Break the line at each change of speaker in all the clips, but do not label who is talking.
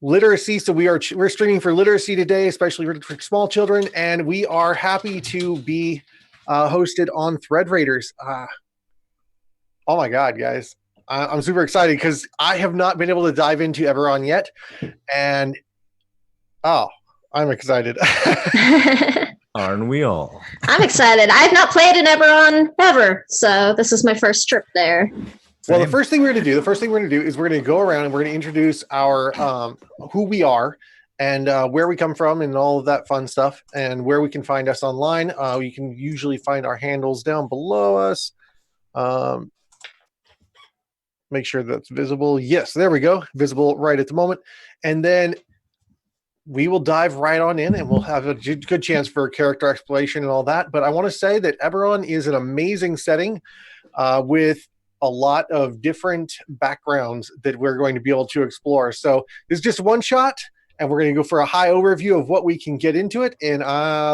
literacy. So we're streaming for literacy today, especially for small children, and we are happy to be hosted on Thread Raiders. Oh my God, guys. I'm super excited because I have not been able to dive into Eberron yet. And I'm excited.
Aren't we all?
I'm excited. I have not played in Eberron ever, so this is my first trip there.
Well, the first thing we're going to do is we're going to go around and we're going to introduce our who we are and where we come from and all of that fun stuff and where we can find us online. You can usually find our handles down below us. Make sure that's visible. Yes, there we go. Visible right at the moment. And then we will dive right on in and we'll have a good chance for character exploration and all that. But I want to say that Eberron is an amazing setting with a lot of different backgrounds that we're going to be able to explore. So this is just one shot and we're going to go for a high overview of what we can get into it. And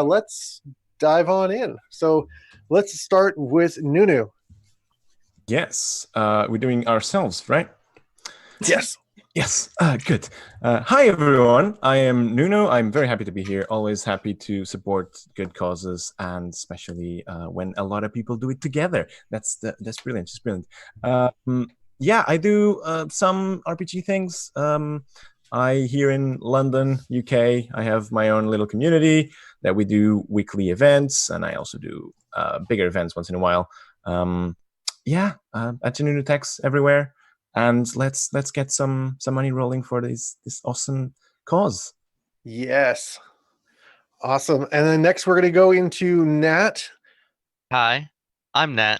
let's dive on in. So let's start with Nunu.
Yes, we're doing ourselves, right?
Yes.
Yes, good. Hi, everyone. I am Nuno. I'm very happy to be here. Always happy to support good causes, and especially when a lot of people do it together. That's brilliant. Just brilliant. Yeah, I do some RPG things. Here in London, UK, I have my own little community that we do weekly events, and I also do bigger events once in a while. At Juno Techs everywhere, and let's get some money rolling for this awesome cause.
Yes, awesome. And then next we're going to go into Nat.
Hi, I'm Nat.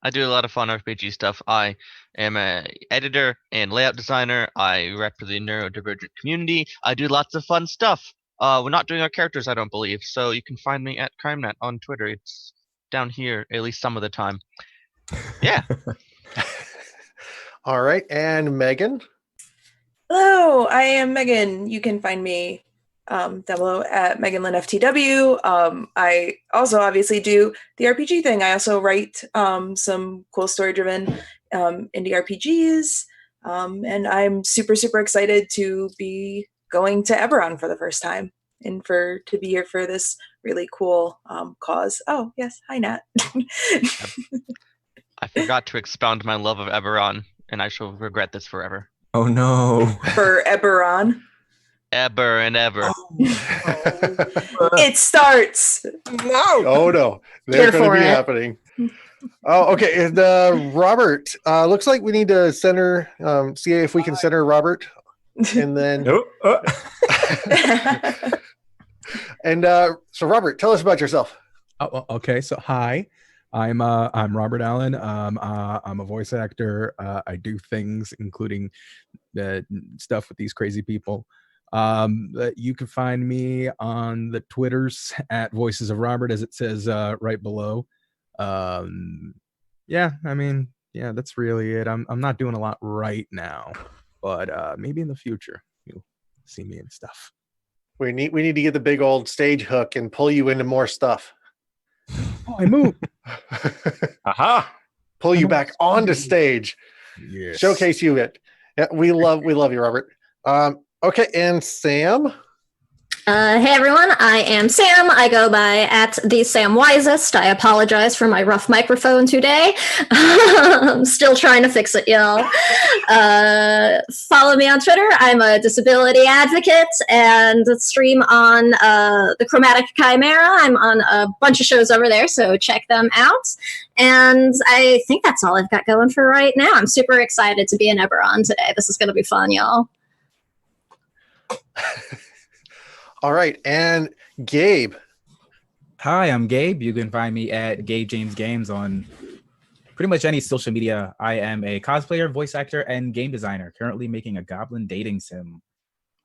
I do a lot of fun RPG stuff. I am an editor and layout designer. I rep the neurodivergent community. I do lots of fun stuff. We're not doing our characters, I don't believe, so you can find me at Kreimnat on Twitter. It's down here at least some of the time. Yeah.
All right. And Megan.
Hello, I am Megan. You can find me down below at MeganLynnFTW. I also obviously do the RPG thing. I also write some cool story-driven indie RPGs. And I'm super, super excited to be going to Eberron for the first time and to be here for this really cool cause. Oh, yes. Hi, Nat.
I forgot to expound my love of Eberron, and I shall regret this forever.
Oh no!
For Eberron.
Ever and ever.
It starts.
No. Oh no! They're going to be happening. Oh, okay. And Robert, looks like we need to center. See if we can center Robert, and then. And so, Robert, tell us about yourself.
Oh, okay. So, hi. I'm Robert Allen. I'm a voice actor. I do things including stuff with these crazy people. You can find me on the Twitters at Voices of Robert, as it says right below. That's really it. I'm not doing a lot right now, but maybe in the future you'll see me and stuff.
We need to get the big old stage hook and pull you into more stuff.
Oh, I moved.
Aha! Pull you back onto stage.
Yes.
Showcase you it. Yeah, we love you, Robert. Okay, and Sam.
Hey everyone, I am Sam. I go by at the Samwisest. I apologize for my rough microphone today. I'm still trying to fix it, y'all. Follow me on Twitter. I'm a disability advocate and stream on the Chromatic Chimera. I'm on a bunch of shows over there, so check them out. And I think that's all I've got going for right now. I'm super excited to be in Eberron today. This is going to be fun, y'all.
All right, and Gabe.
Hi, I'm Gabe. You can find me at Gabe James Games on pretty much any social media. I am a cosplayer, voice actor, and game designer. Currently making a goblin dating sim.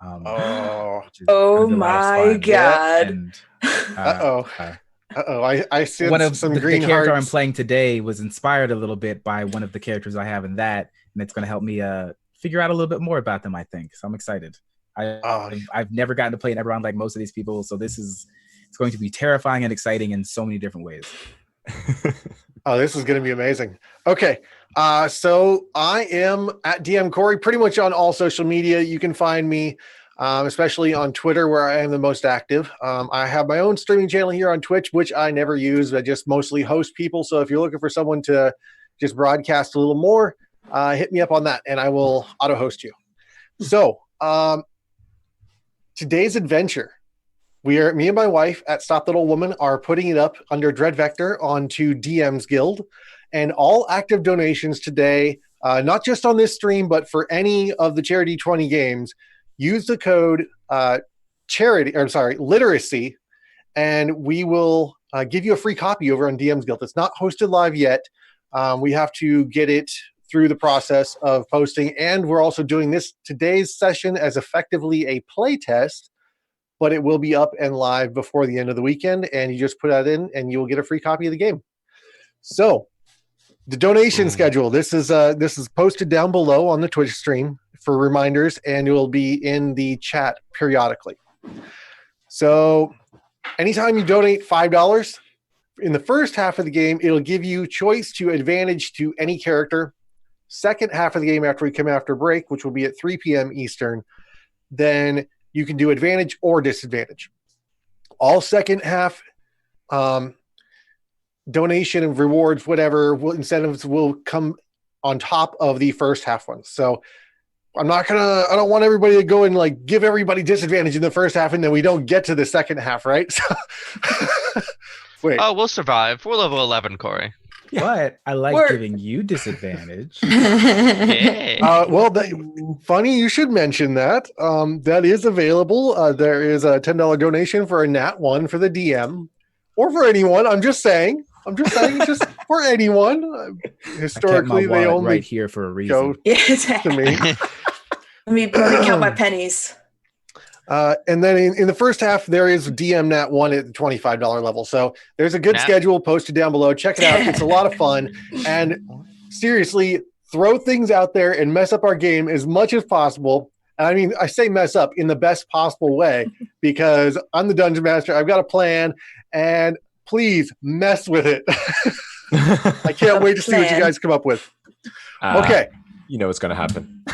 Oh my god!
And,
I see
one of
some
the
green
character
hearts.
I'm playing today was inspired a little bit by one of the characters I have in that, and it's going to help me figure out a little bit more about them, I think. So I'm excited. I've never gotten to play an Eberron like most of these people, so it's going to be terrifying and exciting in so many different ways.
Oh, this is going to be amazing. Okay. So I am at DM Corry pretty much on all social media. You can find me, especially on Twitter, where I am the most active. I have my own streaming channel here on Twitch, which I never use. I just mostly host people. So if you're looking for someone to just broadcast a little more, hit me up on that and I will auto host you. So today's adventure. Me and my wife at Stop Little Woman are putting it up under Dread Vector onto DM's Guild, and all active donations today, not just on this stream, but for any of the Charity 20 games, use the code literacy, and we will give you a free copy over on DM's Guild. It's not hosted live yet. We have to get it through the process of posting, and we're also doing today's session as effectively a play test, but it will be up and live before the end of the weekend, and you just put that in and you will get a free copy of the game. So the donation schedule, this is posted down below on the Twitch stream for reminders, and it will be in the chat periodically. So anytime you donate $5 in the first half of the game, it'll give you choice to advantage to any character. Second half of the game, after we come after break, which will be at 3 p.m. Eastern, then you can do advantage or disadvantage. All second half donation and rewards, whatever incentives will come on top of the first half ones. So I don't want everybody to go and like give everybody disadvantage in the first half and then we don't get to the second half, right? So wait.
Oh, we'll survive. We're level 11, Corey.
But I like giving you disadvantage.
Yeah.
Well, funny you should mention that. That is available. There is a $10 donation for a Nat 1 for the DM, or for anyone. I'm just saying, just for anyone. Historically, they only
right here for a reason.
go to me.
Let me count my pennies.
And then in the first half, there is DM Nat 1 at the $25 level. So there's a good schedule posted down below. Check it out. It's a lot of fun. And seriously, throw things out there and mess up our game as much as possible. And I mean, I say mess up in the best possible way because I'm the dungeon master. I've got a plan. And please mess with it. I can't wait to see what you guys come up with. Okay.
You know what's going to happen.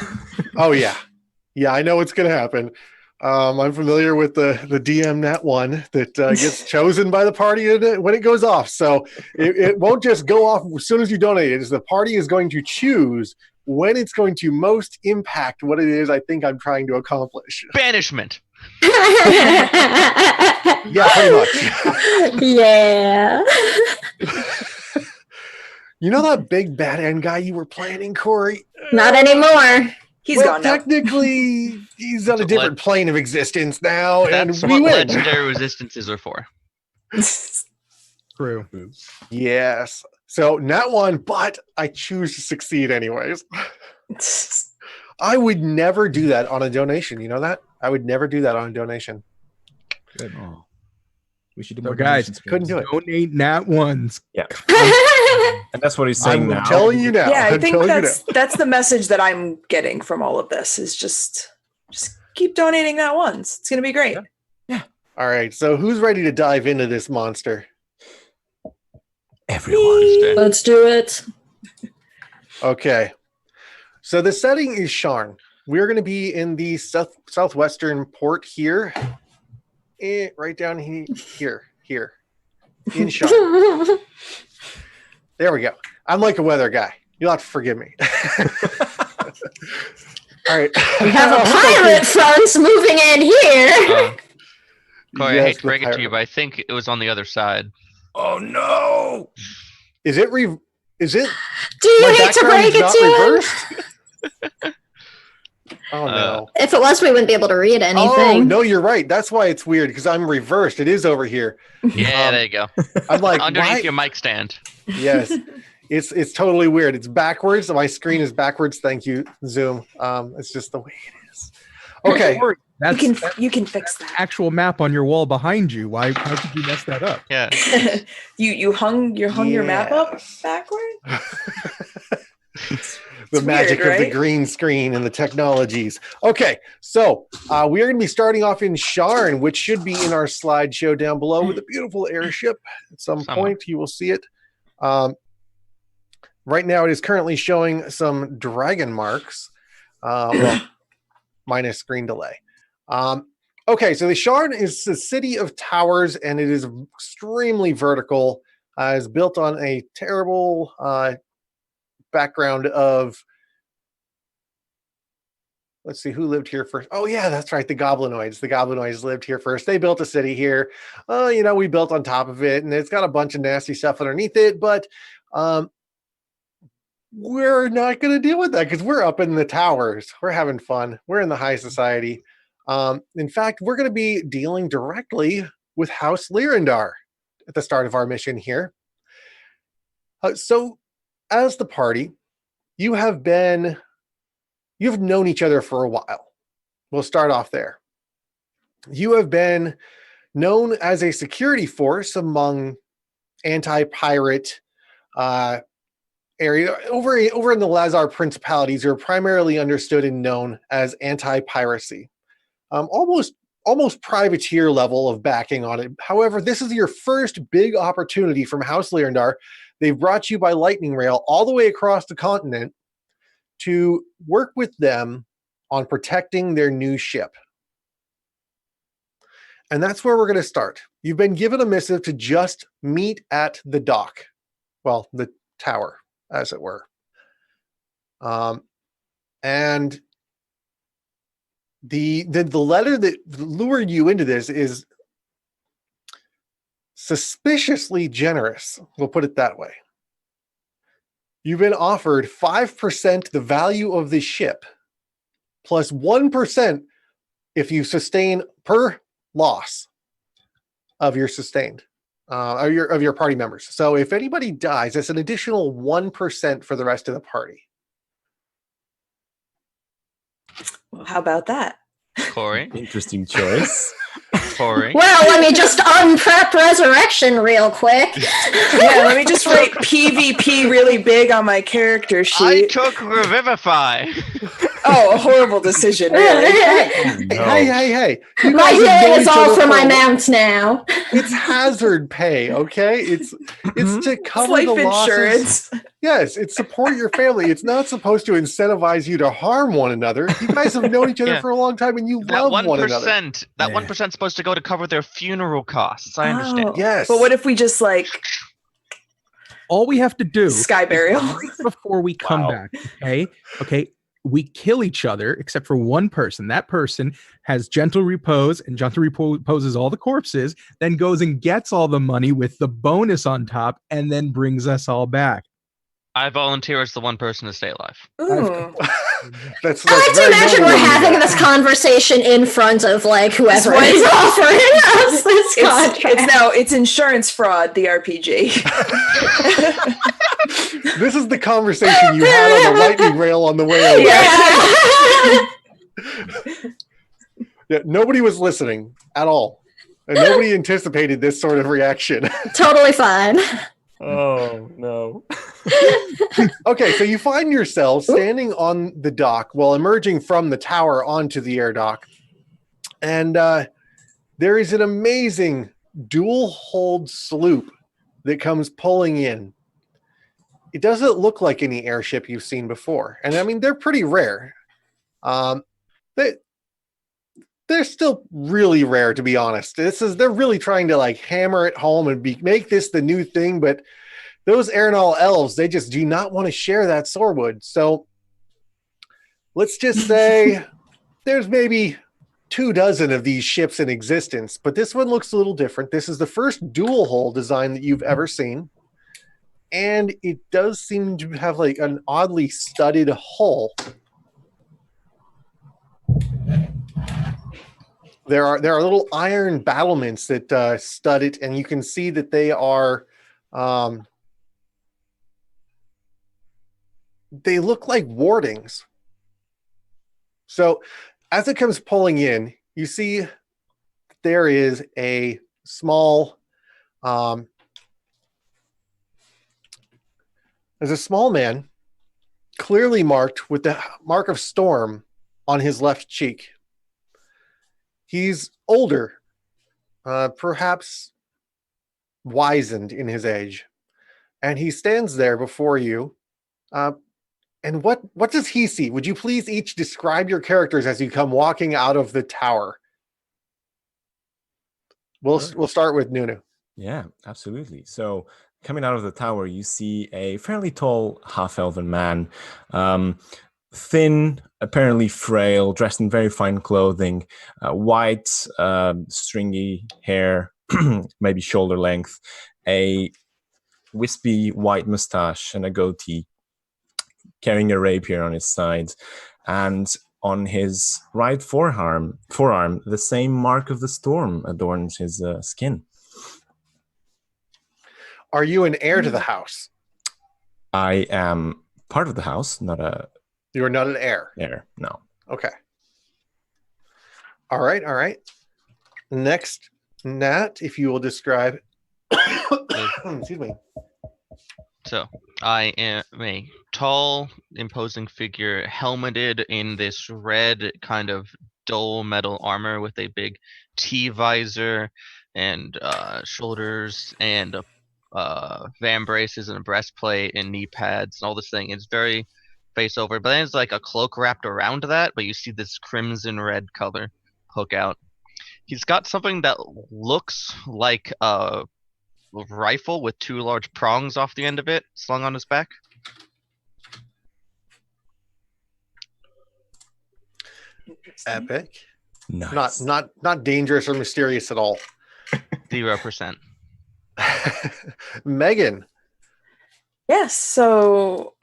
Oh, yeah. Yeah, I know what's going to happen. I'm familiar with the DM Nat 1 that gets chosen by the party when it goes off. So it won't just go off as soon as you donate it. The party is going to choose when it's going to most impact what it is I think I'm trying to accomplish.
Banishment.
Yeah, pretty much.
Yeah.
You know that big bad end guy you were planning, Corey?
Not anymore.
He's gone now.
Technically, he's on a different plane of existence now,
That's
and we
what
win.
legendary resistances are for.
True.
Yes. So Nat 1, but I choose to succeed anyways. I would never do that on a donation. You know that? I would never do that on a donation.
Good. Oh. We should do
So
more
guys,
donations.
couldn't do it.
Donate Nat 1s.
Yeah. And that's what he's saying
I'm
now.
telling you now.
Yeah, I
I'm
think
telling you
that's the message that I'm getting from all of this is just keep donating that once. It's gonna be great.
now. All right. So who's ready to dive into this monster?
Everyone.
Let's do it.
Okay. So the setting is Sharn. We're going to be in the southwestern port here. Right down here. In Sharn. There we go. I'm like a weather guy. You'll have to forgive me. All right.
We have a pirate front moving in here.
Corey, I
Yes,
hate to
the
break it to
pirate.
you, but I think it was on the other side.
Oh no!
Is it?
Do you
My
hate to
background
break
is
it
not
to him?
reversed? Oh no.
If it was, we wouldn't be able to read
Oh
anything.
no, you're right. That's why it's weird because I'm reversed. It is over here.
Yeah, there you go.
I'm like,
Underneath
why?
your mic stand.
Yes, it's totally weird. It's backwards. My screen is backwards. Thank you, Zoom. It's just the way it is. Okay.
That's
You can fix that.
actual map on your wall behind you. How could you mess that up?
Yeah.
you hung your map up backward?
The
It's
magic
weird,
of the
right?
green screen and the technologies. Okay, so we are going to be starting off in Sharn, which should be in our slideshow down below with a beautiful airship. At some
Somewhere.
point, you will see it. Right now, it is currently showing some dragon marks. Well, minus screen delay. Okay, so the Shard is a city of towers, and it is extremely vertical. It's built on a terrible background of. Let's see who lived here first. Oh yeah, that's right. The Goblinoids. The Goblinoids lived here first. They built a city here. We built on top of it, and it's got a bunch of nasty stuff underneath it. But we're not going to deal with that because we're up in the towers. We're having fun. We're in the high society. In fact, we're going to be dealing directly with House Lyrandar at the start of our mission here. So, as the party, you've known each other for a while. We'll start off there. You have been known as a security force among anti-pirate area. Over in the Lazar Principalities, you're primarily understood and known as anti-piracy. Almost privateer level of backing on it. However, this is your first big opportunity from House Lyrandar. They've brought you by lightning rail all the way across the continent to work with them on protecting their new ship. And that's where we're going to start. You've been given a missive to just meet at the dock. Well, the tower, as it were. And the letter that lured you into this is suspiciously generous. We'll put it that way. You've been offered 5% the value of the ship, plus 1% if you sustain per loss of your sustained, of your party members. So if anybody dies, it's an additional 1% for the rest of the party.
Well, how about that?
Corey.
Interesting choice.
Corey.
Well, let me just unprep Resurrection real quick.
Yeah, let me just write PvP really big on my character
I
sheet.
took Revivify.
Oh, a horrible decision, really.
No.
Hey. You
My
guys have known
healing is
each
all
other
for my
a-
mount now.
It's hazard pay, okay? It's to cover
Life
the losses.
insurance.
Yes, it's support your family. It's not supposed to incentivize you to harm one another. You guys have known each other
Yeah.
for a long time and you
That
love
one
one another.
percent. That
Yeah.
1% supposed to go to cover their funeral costs. I understand.
Oh,
Yes.
But what if we just
All we have to do
sky burial?
right before we come
Wow.
back, okay, we kill each other except for one person. That person has gentle repose, and gentle reposes all the corpses, then goes and gets all the money with the bonus on top, and then brings us all back.
I volunteer as the one person to stay alive.
Ooh.
That's
I like to
very
imagine
noble
we're
of you
having
guys.
this conversation in front of like whoever
This
is
one-
offering us this contract.
It's insurance fraud, the RPG.
This is the conversation you had on the lightning rail on the way over. Yeah, nobody was listening at all. And nobody anticipated this sort of reaction.
Totally fine.
Oh no.
Okay, so you find yourself standing on the dock while emerging from the tower onto the air dock. And there is an amazing dual hold sloop that comes pulling in. It doesn't look like any airship you've seen before. And I mean, they're pretty rare. They're still really rare, to be honest. They're really trying to like hammer it home and make this the new thing, but those Aeronal elves, they just do not want to share that sorewood. So let's just say there's maybe 24 of these ships in existence, but this one looks a little different. This is the first dual hull design that you've ever seen. And it does seem to have like an oddly studded hull. There are little iron battlements that stud it, and you can see that they are they look like wardings. So as it comes pulling in, you see there is a small there's a small man clearly marked with the mark of storm on his left cheek. He's older, perhaps wizened in his age, and he stands there before you And what does he see? Would you please each describe your characters as you come walking out of the tower? We'll start with Nuno.
Yeah, absolutely. So coming out of the tower, you see a fairly tall half-elven man, thin, apparently frail, dressed in very fine clothing, white, stringy hair, maybe shoulder length, a wispy white mustache and a goatee, carrying a rapier on his side, and on his right forearm, the same mark of the storm adorns his skin.
Are you an heir to the house?
I am part of the house, not a...
You are not an heir?
Heir, no.
Okay. All right. Next, Nat, if you will describe... Excuse me.
So, I am a tall, imposing figure, helmeted in this red kind of dull metal armor with a big T-visor and shoulders and van braces and a breastplate and knee pads and all this thing. It's very face over, but then it's like a cloak wrapped around that, but you see this crimson red color poke out. He's got something that looks like a rifle with two large prongs off the end of it slung on his back.
Epic.
Nice.
Not dangerous or mysterious at all.
0%.
Yes.
Meghan.
So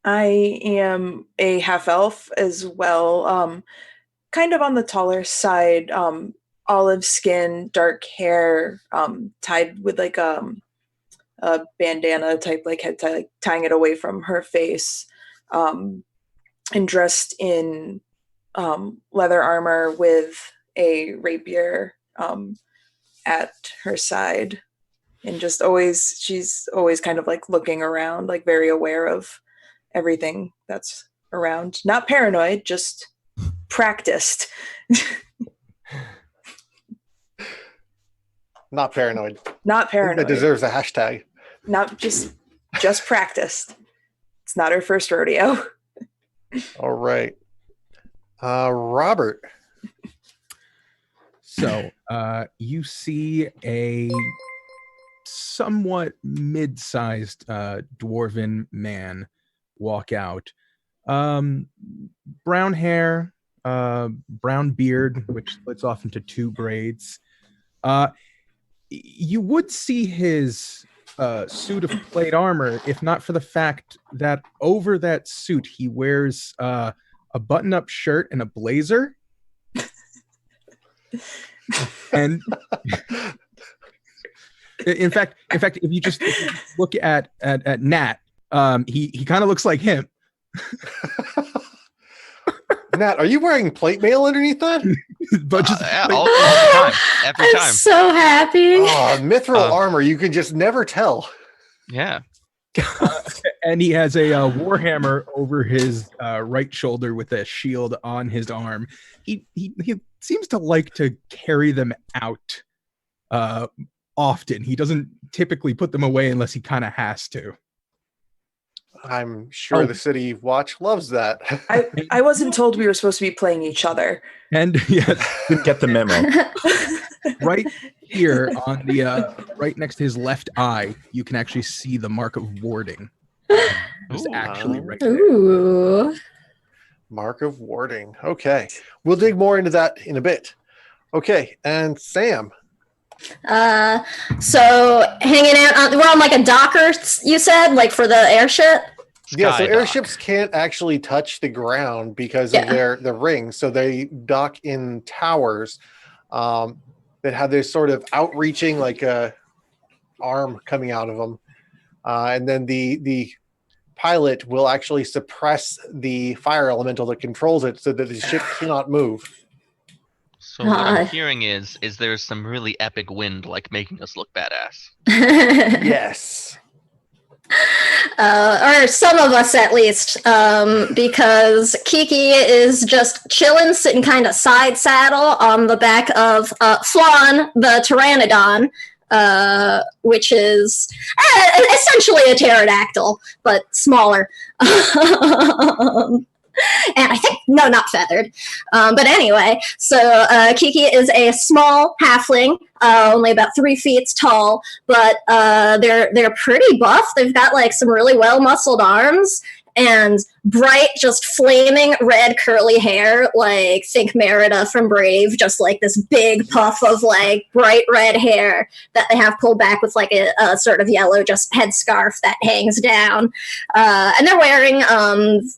I am a half elf as well. Kind of on the taller side. Olive skin, dark hair, tied with like a bandana type, like head tie, like tying it away from her face, and dressed in leather armor with a rapier at her side, and she's always kind of like looking around, like very aware of everything that's around. Not paranoid, just practiced.
Not paranoid.
Not paranoid.
That deserves a hashtag.
Not just practiced. It's not her first rodeo.
All right. Robert.
So you see a somewhat mid-sized dwarven man walk out. Brown hair, brown beard, which splits off into two braids. You would see his suit of plate armor if not for the fact that over that suit he wears a button-up shirt and a blazer. And in fact, if you just look at Nat, he kind of looks like him.
Nat, are you wearing plate mail underneath that?
But just
all the time, every
I'm
time.
so happy.
Oh, mithril armor, you can just never tell.
Yeah.
And he has a warhammer over his right shoulder with a shield on his arm. He seems to like to carry them out often. He doesn't typically put them away unless he kind of has to.
I'm sure the city watch loves that.
I wasn't told we were supposed to be playing each other.
And yes,
Didn't get the memo.
right here on the right next to his left eye, you can actually see the mark of warding. It's actually right there.
Ooh.
Mark of warding. Okay. We'll dig more into that in a bit. Okay. And Sam.
So hanging out we're on like a docker, you said, like for the airship?
Yeah, so
Sky dock.
airships can't actually touch the ground because of the rings. So they dock in towers that have this sort of outreaching, like a arm coming out of them. And then the pilot will actually suppress the fire elemental that controls it so that the ship cannot move.
So what I'm hearing is there's some really epic wind, like making us look badass.
Yes.
Or some of us at least, because Kiki is just chilling, sitting kind of side saddle on the back of Flan, the pteranodon, which is essentially a pterodactyl, but smaller. And I think, no, not feathered. But anyway, so Kiki is a small halfling, only about 3 feet tall, but they're pretty buff. They've got like some really well-muscled arms and bright, just flaming red curly hair, like think Merida from Brave, just like this big puff of like bright red hair that they have pulled back with like a sort of yellow just headscarf that hangs down. And they're wearing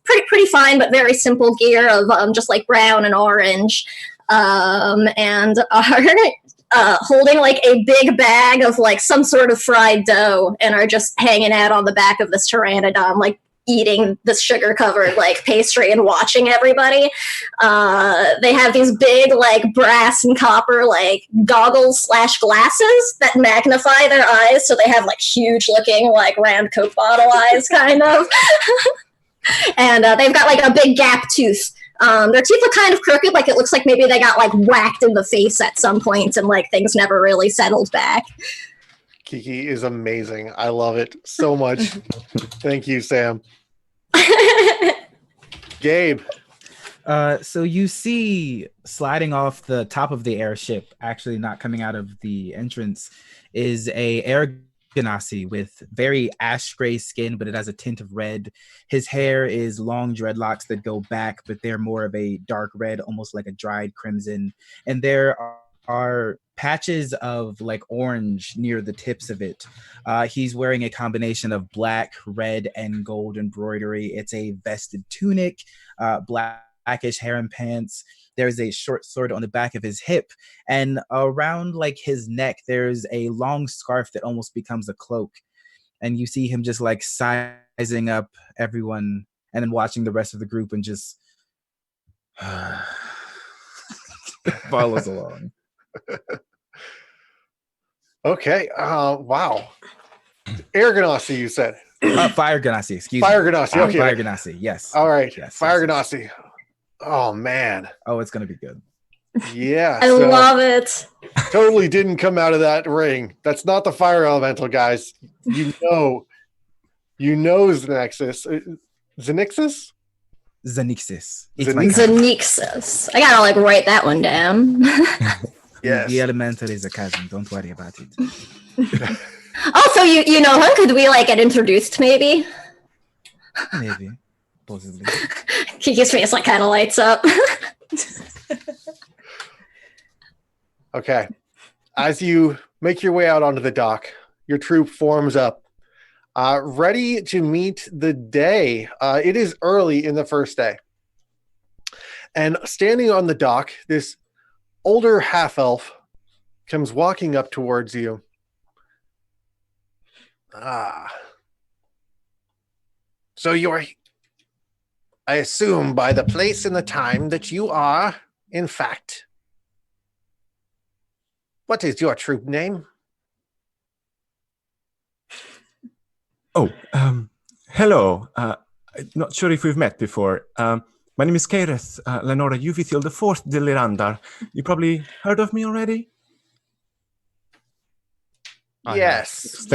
pretty fine but very simple gear of just like brown and orange, and are holding like a big bag of like some sort of fried dough and are just hanging out on the back of this pteranodon, like eating this sugar-covered like pastry and watching everybody. They have these big like brass and copper like goggles/glasses that magnify their eyes, so they have like huge-looking like round Coke bottle eyes, kind of. And they've got like a big gap tooth. Their teeth look kind of crooked, like it looks like maybe they got like whacked in the face at some point and like things never really settled back.
Kiki is amazing. I love it so much. Thank you, Sam. Gabe.
So you see sliding off the top of the airship, actually not coming out of the entrance, is a air ganassi with very ash gray skin, but it has a tint of red. His hair is long dreadlocks that go back, but they're more of a dark red, almost like a dried crimson. And there are patches of like orange near the tips of it. He's wearing a combination of black, red, and gold embroidery. It's a vested tunic, blackish hair and pants. There's a short sword on the back of his hip, and around like his neck, there's a long scarf that almost becomes a cloak. And you see him just like sizing up everyone and then watching the rest of the group and just follows along.
Okay. Wow. Air ganassi, you said.
Fire ganassi, excuse
Fire
me.
ganassi. Okay.
Fire ganassi, yes.
All right.
Yes,
Fire
yes,
ganassi. Oh man.
Oh, it's gonna be good.
Yeah.
I love it.
Totally didn't come out of that ring. That's not the fire elemental, guys. You know Xenixis. Xenixis?
Xenixis.
Xenixis. I gotta like write that one down.
Yes.
The elemental is a cousin. Don't worry about it.
Also, you know him? Could we like get introduced maybe?
Maybe. Possibly.
Kiki's face like kind of lights up.
Okay. As you make your way out onto the dock, your troop forms up, ready to meet the day. It is early in the first day. And standing on the dock, this older half-elf comes walking up towards you. So you're, I assume by the place and the time that you are, in fact. What is your troop name?
Oh, hello. I'm not sure if we've met before. My name is Kaireth Lenora Uvithil the Fourth de Lirandar. You probably heard of me already?
Yes,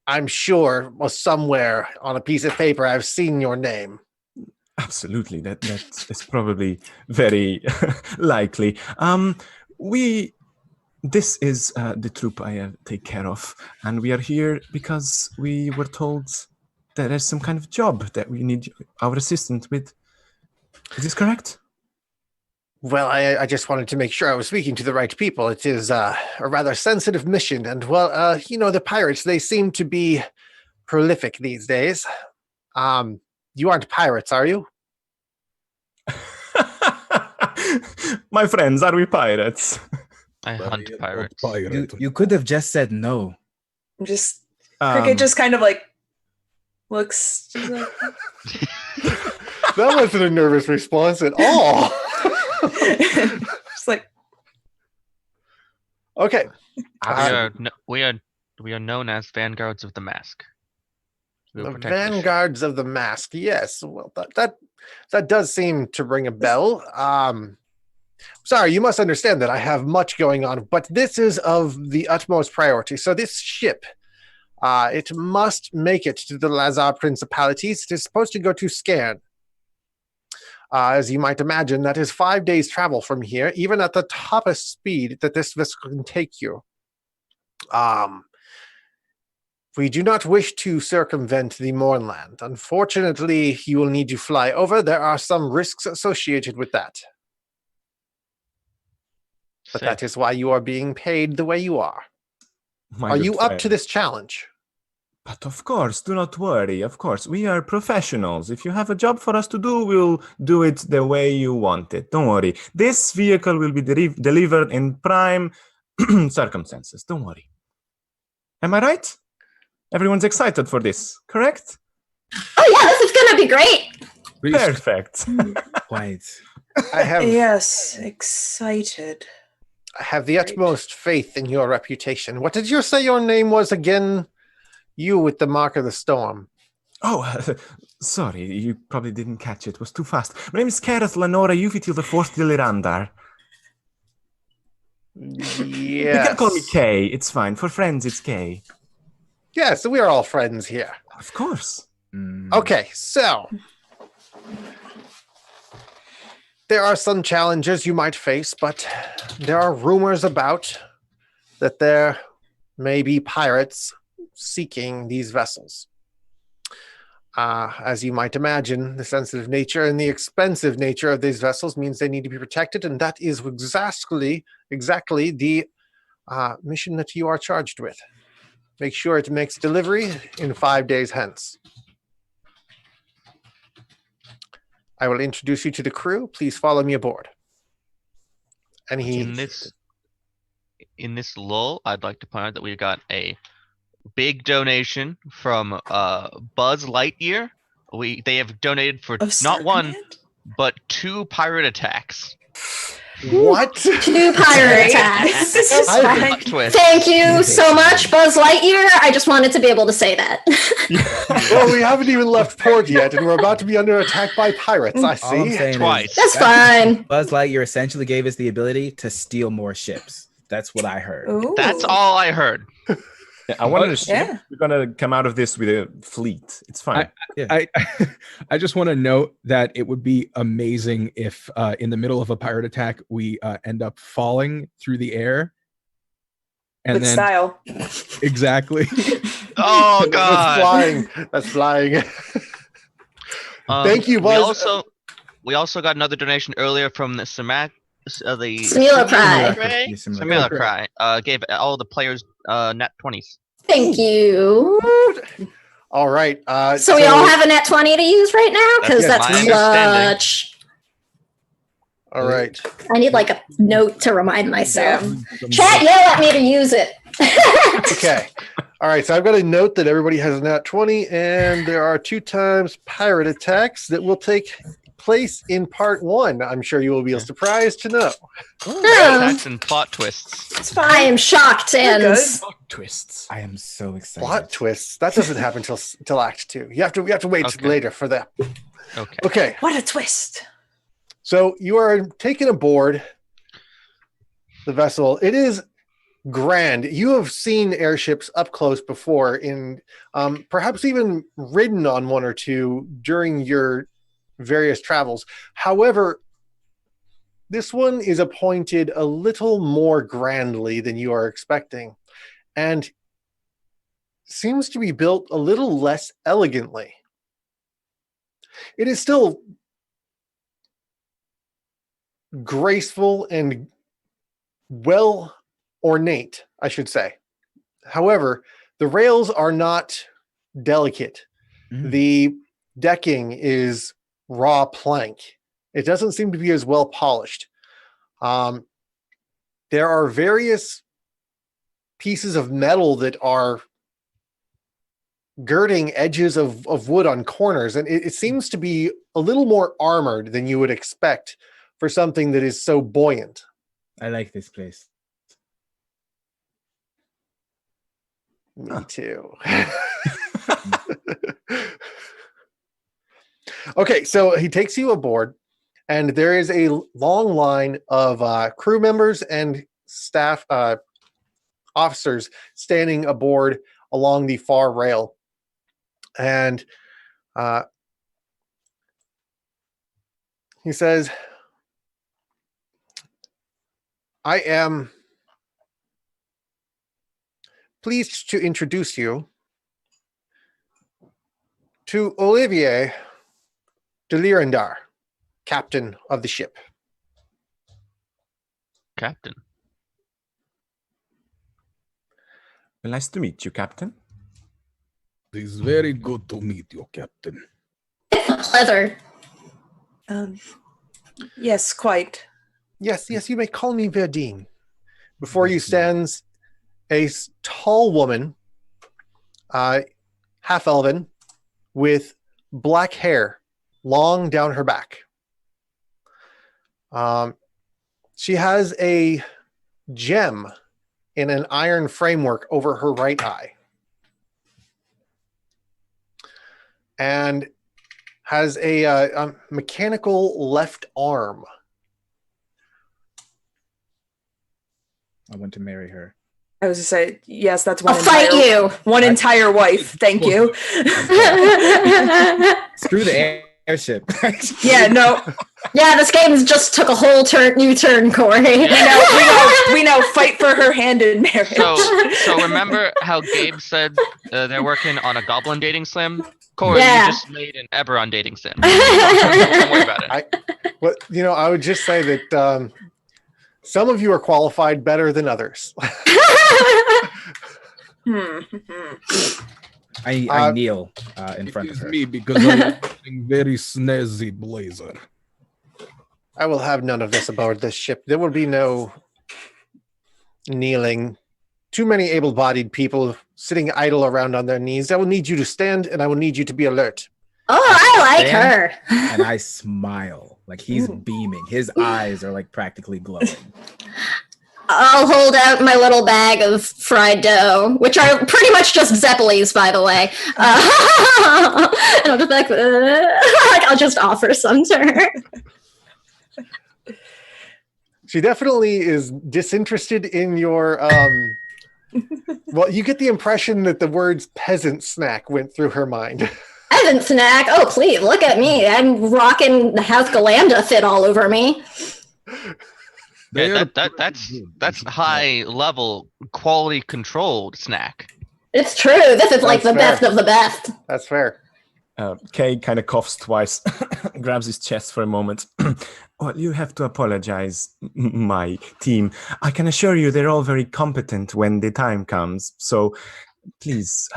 I'm sure somewhere on a piece of paper I've seen your name.
Absolutely, that is probably very likely. This is the troop I take care of, and we are here because we were told that there's some kind of job that we need our assistant with. Is this correct?
Well, I just wanted to make sure I was speaking to the right people. It is a rather sensitive mission, and well, the pirates, they seem to be prolific these days. You aren't pirates, are you?
My friends, are we pirates?
I hunt pirates.
You could have just said no.
Just Cricket just kind of like looks.
That wasn't a nervous response at all.
Just like,
okay.
We are known as Vanguards of the Mask.
The Vanguards of the Mask. Yes. Well, that does seem to ring a bell. Sorry, you must understand that I have much going on, but this is of the utmost priority. So this ship, it must make it to the Lazar Principalities. It is supposed to go to Scan. As you might imagine, that is 5 days travel from here, even at the toppest speed that this vessel can take you. We do not wish to circumvent the Mournland. Unfortunately, you will need to fly over. There are some risks associated with that. But
Say,
that is why you are being paid the way you are.
My
Are
good
you up to
friend.
this challenge?
But of course, do not worry. Of course, we are professionals. If you have a job for us to do, we'll do it the way you want it. Don't worry. This vehicle will be delivered in prime circumstances. Don't worry. Am I right? Everyone's excited for this, correct?
Oh yeah, this is gonna be great.
Perfect.
Quite.
I have
Yes, excited.
I have the utmost faith in your reputation. What did you say your name was again? You with the mark of the storm.
Oh, sorry, you probably didn't catch it. It was too fast. My name is Kareth Lenora Uvitil the Fourth Dilirandar.
Yes.
You can call me K. It's fine. For friends, it's K.
Yes, we are all friends here.
Of course.
Okay, so there are some challenges you might face, but there are rumors about that there may be pirates seeking these vessels. As you might imagine, the sensitive nature and the expensive nature of these vessels means they need to be protected, and that is exactly the mission that you are charged with. Make sure it makes delivery in 5 days hence. I will introduce you to the crew. Please follow me aboard. And
in this lull, I'd like to point out that we got a big donation from Buzz Lightyear. They have donated for
Of
not one
Circumvent?
but 2 pirate attacks.
what?
2 pirate attacks.
This is
I-
fine.
Plot twist.
Thank you so much, Buzz Lightyear. I just wanted to be able to say that.
Well, we haven't even left port yet, and we're about to be under attack by pirates. I
All I'm
see.
saying
Twice.
is
That's fine.
Buzz Lightyear essentially gave us the ability to steal more ships. That's what I heard.
Ooh.
That's all I heard.
Yeah, I wanted to ship.
yeah.
We're gonna come out of this with a fleet. It's fine.
I I just want to note that it would be amazing if in the middle of a pirate attack we end up falling through the air and
With
then
style.
exactly.
Oh
That's
god.
flying. That's flying. Thank you, Buzz.
We also got another donation earlier from the Samwise. The
Simulacry.
Simulacry gave all the players net 20s.
Thank you.
All right.
So we all have a net 20 to use right now? Because
That's
that's
my understanding.
clutch.
All right.
I need like a note to remind myself.
Yeah.
Chat yell at me to use it.
Okay. All right. So I've got a note that everybody has a nat 20, and there are 2 times pirate attacks that will take place in part 1. I'm sure you will be surprised to know.
Attacks and plot twists.
It's
I
fine.
am shocked and
good.
Twists.
I am so excited.
Plot twists. That doesn't happen till Act 2. We have to wait
Okay.
later for that.
Okay.
Okay.
What a twist.
So you are taken aboard the vessel. It is grand. You have seen airships up close before, in perhaps even ridden on one or two during your various travels. However, this one is appointed a little more grandly than you are expecting, and seems to be built a little less elegantly. It is still graceful and well ornate, I should say. However, the rails are not delicate. The decking is raw plank. It doesn't seem to be as well polished. There are various pieces of metal that are girding edges of wood on corners, and it seems to be a little more armored than you would expect for something that is so buoyant.
I like this place.
Me too. Okay, so he takes you aboard, and there is a long line of crew members and staff officers standing aboard along the far rail. And he says, I am pleased to introduce you to Olivier de Lirendar, captain of the ship.
Captain.
Well, nice to meet you, Captain.
It is very good to meet you, Captain.
Pleasure.
Yes, quite.
Yes, you may call me Verdine. Before you stands a tall woman, half elven, with black hair, long down her back. She has a gem in an iron framework over her right eye. And has a mechanical left arm.
I want to marry her.
I was to say, yes, that's one
I'll fight you.
One entire wife. Thank you.
Screw the airship.
Yeah, no.
Yeah, this game just took a whole new turn, Corey.
We know. Fight for her hand in marriage.
So remember how Gabe said they're working on a goblin dating sim? Corey,
Yeah.
you just made an Eberron dating sim. Don't worry about it.
I would just say that some of you are qualified better than others.
I kneel in front
It
of
is
her.
me because I'm wearing very snazzy blazer.
I will have none of this aboard this ship. There will be no kneeling. Too many able-bodied people sitting idle around on their knees. I will need you to stand, and I will need you to be alert.
Oh, I like her.
And I smile. Like he's beaming. His eyes are like practically glowing.
I'll hold out my little bag of fried dough, which are pretty much just Zeppelis, by the way. And I'll just be like, I'll just offer some to her.
She definitely is disinterested in your well, you get the impression that the words peasant snack went through her mind.
Peasant snack. Oh, please, look at me. I'm rocking the House Galanda fit all over me.
Yeah, that's high level quality controlled snack.
It's true. This is like the
That's fair.
best of the best.
That's fair.
Kay kind of coughs twice, grabs his chest for a moment. Well, you have to apologize, my team. I can assure you they're all very competent when the time comes. So please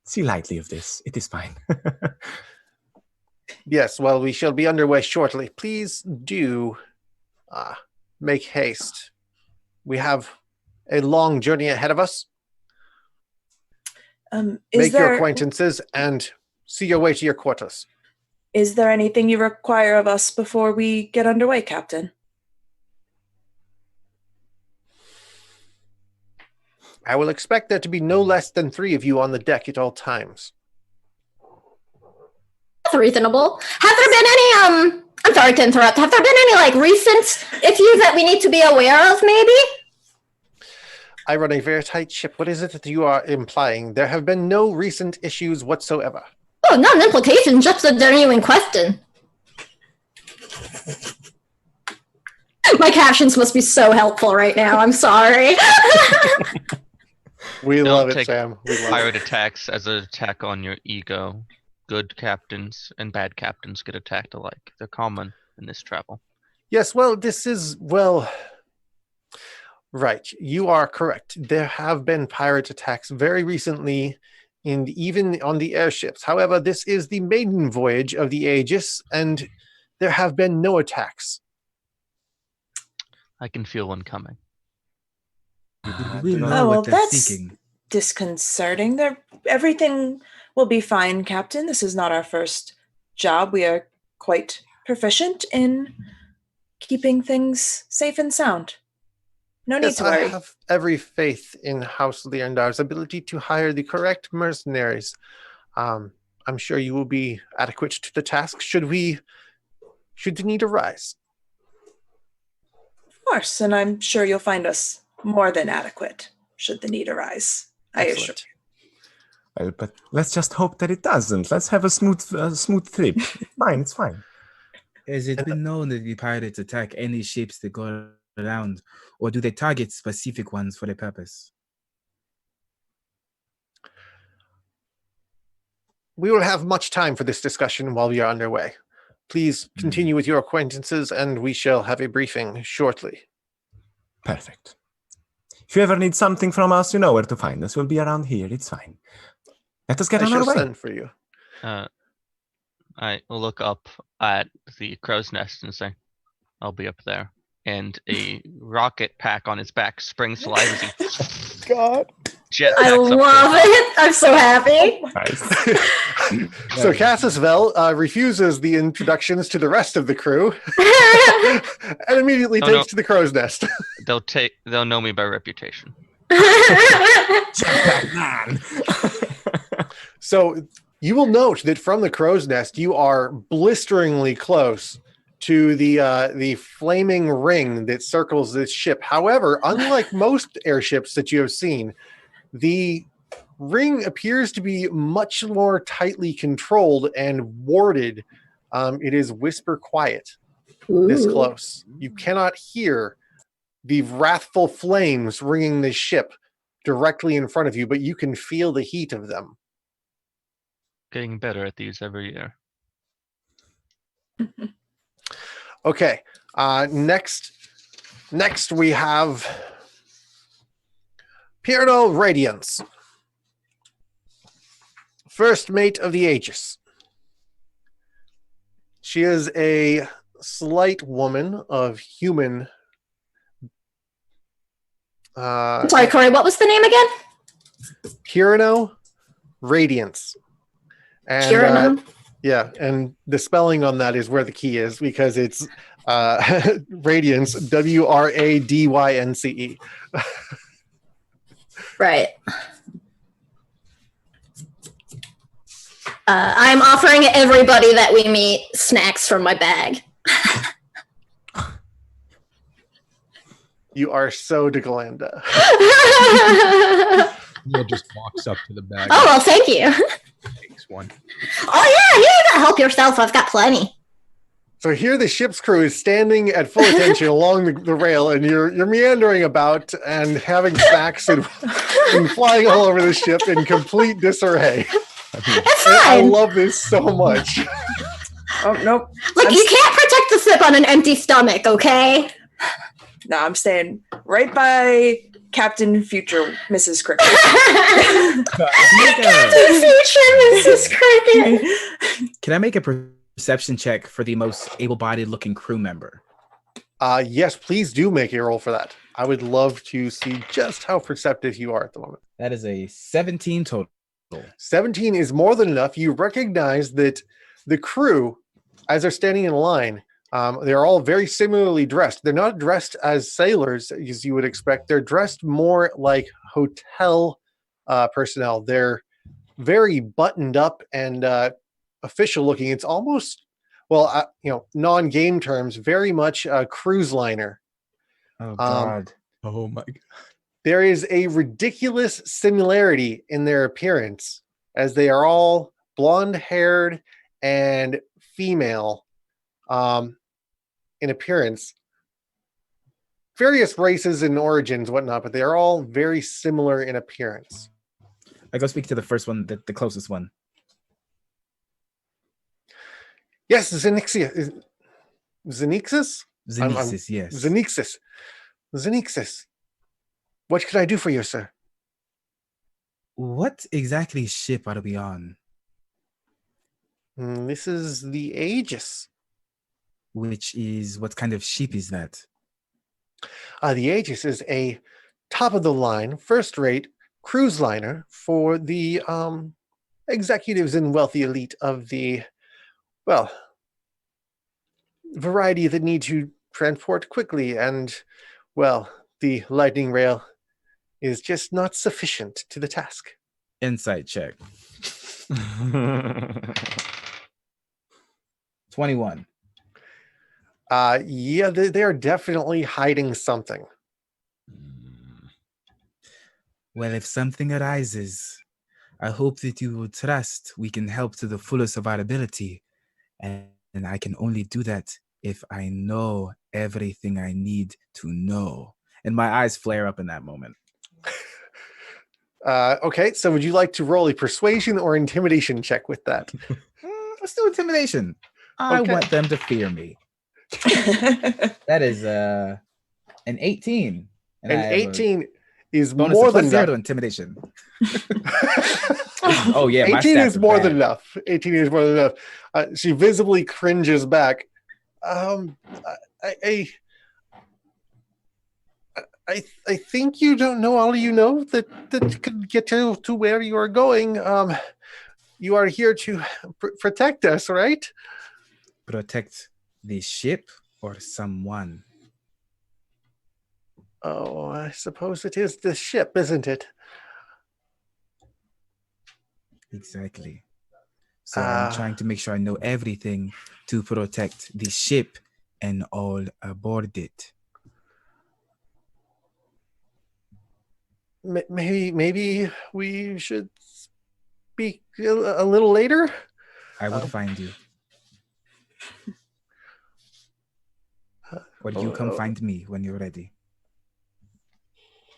see lightly of this. It is fine.
Yes, well, we shall be underway shortly. Please do make haste. We have a long journey ahead of us. Make your acquaintances and see your way to your quarters.
Is there anything you require of us before we get underway, Captain?
I will expect there to be no less than 3 of you on the deck at all times.
That's reasonable. Have there been any, I'm sorry to interrupt. Have there been any, like, recent issues that we need to be aware of, maybe?
I run a very tight ship. What is it that you are implying? There have been no recent issues whatsoever.
Oh, not an implication, just a genuine question. My captions must be so helpful right now. I'm sorry.
We
Don't
love it,
take
Sam. We love
Pirate
it.
attacks as an attack on your ego. Good captains and bad captains get attacked alike. They're common in this travel.
Yes, well, this is, well... Right, you are correct. There have been pirate attacks very recently, and even on the airships. However, this is the maiden voyage of the Aegis, and there have been no attacks.
I can feel one coming.
We know
Oh, well,
what they're
that's
seeking.
disconcerting. Everything will be fine, Captain. This is not our first job. We are quite proficient in keeping things safe and sound. No need
Yes,
to
I
worry.
have every faith in House Leondar's ability to hire the correct mercenaries. I'm sure you will be adequate to the task. Should we should the need arise.
Of course, and I'm sure you'll find us more than adequate should the need arise. I assure
Excellent.
Well, but let's just hope that it doesn't. Let's have a smooth trip. Fine, it's fine.
Has it been known that the pirates attack any ships that go around, or do they target specific ones for their purpose?
We will have much time for this discussion while we are underway. Please continue with your acquaintances, and we shall have a briefing shortly.
Perfect. If you ever need something from us, you know where to find us. We'll be around here. It's fine. Let us get
I
on our
shall
way.
send for you.
I will look up at the crow's nest and say, I'll be up there. And a rocket pack on his back springs to life as he
God.
jetpacks
I
up to the
love
top.
it. I'm so happy.
Nice.
So Cassisvel refuses the introductions to the rest of the crew and immediately
Oh,
takes
no.
to the crow's nest.
They'll know me by reputation.
Jetpack man.
So you will note that from the crow's nest, you are blisteringly close to the flaming ring that circles this ship. However, unlike most airships that you have seen, the ring appears to be much more tightly controlled and warded. It is whisper quiet this
Ooh.
close. You cannot hear the wrathful flames ringing the ship directly in front of you, but you can feel the heat of them.
Getting better at these every year.
Okay. Next we have Pierno Radiance, first mate of the Aegis. She is a slight woman of human.
I'm sorry, Corey, what was the name again?
Pierno Radiance. And
Kieran.
yeah, and the spelling on that is where the key is, because it's Radiance, WRADYNCE.
Right. I'm offering everybody that we meet snacks from my bag.
You are so DeGlanda.
Neil just walks up to the bag
Oh, well, thank you.
and takes one.
Oh, yeah, you gotta help yourself. I've got plenty.
So here the ship's crew is standing at full attention along the rail, and you're meandering about and having snacks and flying all over the ship in complete disarray.
It's
And I
fine.
love this so much.
Oh, nope.
Look,
I'm
you can't protect the ship on an empty stomach, okay?
No, I'm staying right by Captain Future Mrs. Cricket.
Mrs. Cricket.
Can I make a perception check for the most able-bodied looking crew member?
Yes, please do make a roll for that. I would love to see just how perceptive you are at the moment.
That is a 17 total.
17 is more than enough. You recognize that the crew, as they're standing in line, they're all very similarly dressed. They're not dressed as sailors, as you would expect. They're dressed more like hotel personnel. They're very buttoned up and official looking. It's almost, well, non-game terms, very much a cruise liner.
Oh, God.
Oh my god.
There is a ridiculous similarity in their appearance, as they are all blonde-haired and female in appearance. Various races and origins, whatnot, but they are all very similar in appearance.
I go speak to the first one, the closest one.
Yes, Xenixia. Xenixis?
Xenixis, yes.
Xenixis. Xenixis. What can I do for you, sir?
What exactly ship are we on?
This is the Aegis.
Which is, what kind of ship is that?
The Aegis is a top-of-the-line, first-rate cruise liner for the executives and wealthy elite of the, well, variety that need to transport quickly, and, well, the lightning rail is just not sufficient to the task.
Insight check. 21.
Yeah, they are definitely hiding something.
Well, if something arises, I hope that you will trust we can help to the fullest of our ability. And I can only do that if I know everything I need to know. And my eyes flare up in that moment.
Okay, so would you like to roll a persuasion or intimidation check with that?
Let's do intimidation. I
Okay.
want them to fear me. That is an 18. And I
And
have a
18 is
bonus
more
of plus
than
0
enough.
to intimidation. Oh yeah, my
18
stats
is
are
more
bad.
than enough. 18 is more than enough. She visibly cringes back. I think you don't know all you know that could get you to where you are going. You are here to protect us, right?
Protect the ship or someone.
Oh, I suppose it is the ship, isn't it?
Exactly. So I'm trying to make sure I know everything to protect the ship and all aboard it.
Maybe we should speak a little later.
I will find you. Or you come find me when you're ready.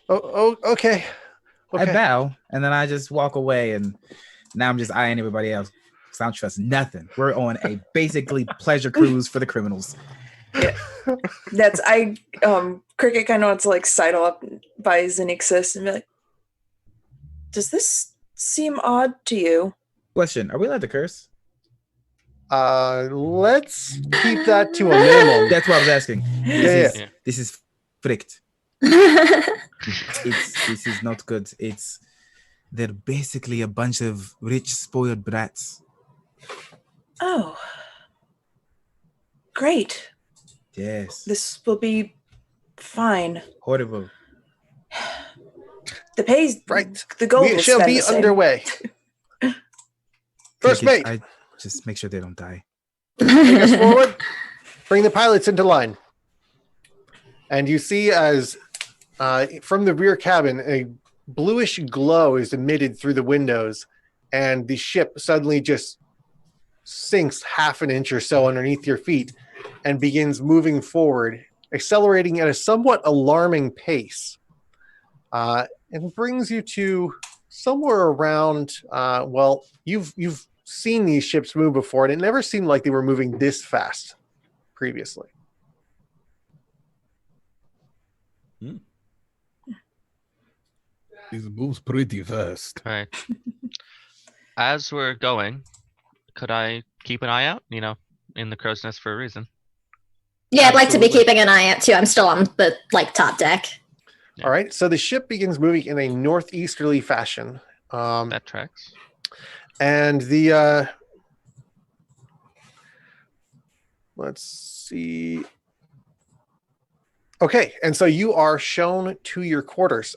Oh, okay.
I bow, and then I just walk away, and now I'm just eyeing everybody else because I don't trust nothing. We're on a basically pleasure cruise for the criminals.
Yeah. Cricket kind of wants to like sidle up by Xenixis and be like, does this seem odd to you?
Question, are we allowed to curse?
Let's keep that to a minimum.
That's what I was asking.
Yeah.
This is fricked. This is not good. They're basically a bunch of rich, spoiled brats.
Oh. Great.
Yes.
This will be fine.
Horrible.
The pay's
Right.
the gold
We
will
shall
spend
be
the same.
underway. First mate,
I just make sure they don't die.
take us forward. Bring the pilots into line. And you see as from the rear cabin, a bluish glow is emitted through the windows, and the ship suddenly just sinks half an inch or so underneath your feet and begins moving forward, accelerating at a somewhat alarming pace. And brings you to somewhere around, you've seen these ships move before, and it never seemed like they were moving this fast previously.
It moves pretty fast.
All right. As we're going, could I keep an eye out? In the crow's nest for a reason.
Yeah, I'd like to be
Absolutely.
keeping an eye out too. I'm still on the top deck.
Yeah.
All right, so the ship begins moving in a northeasterly fashion.
That tracks.
And the let's see. Okay, and so you are shown to your quarters.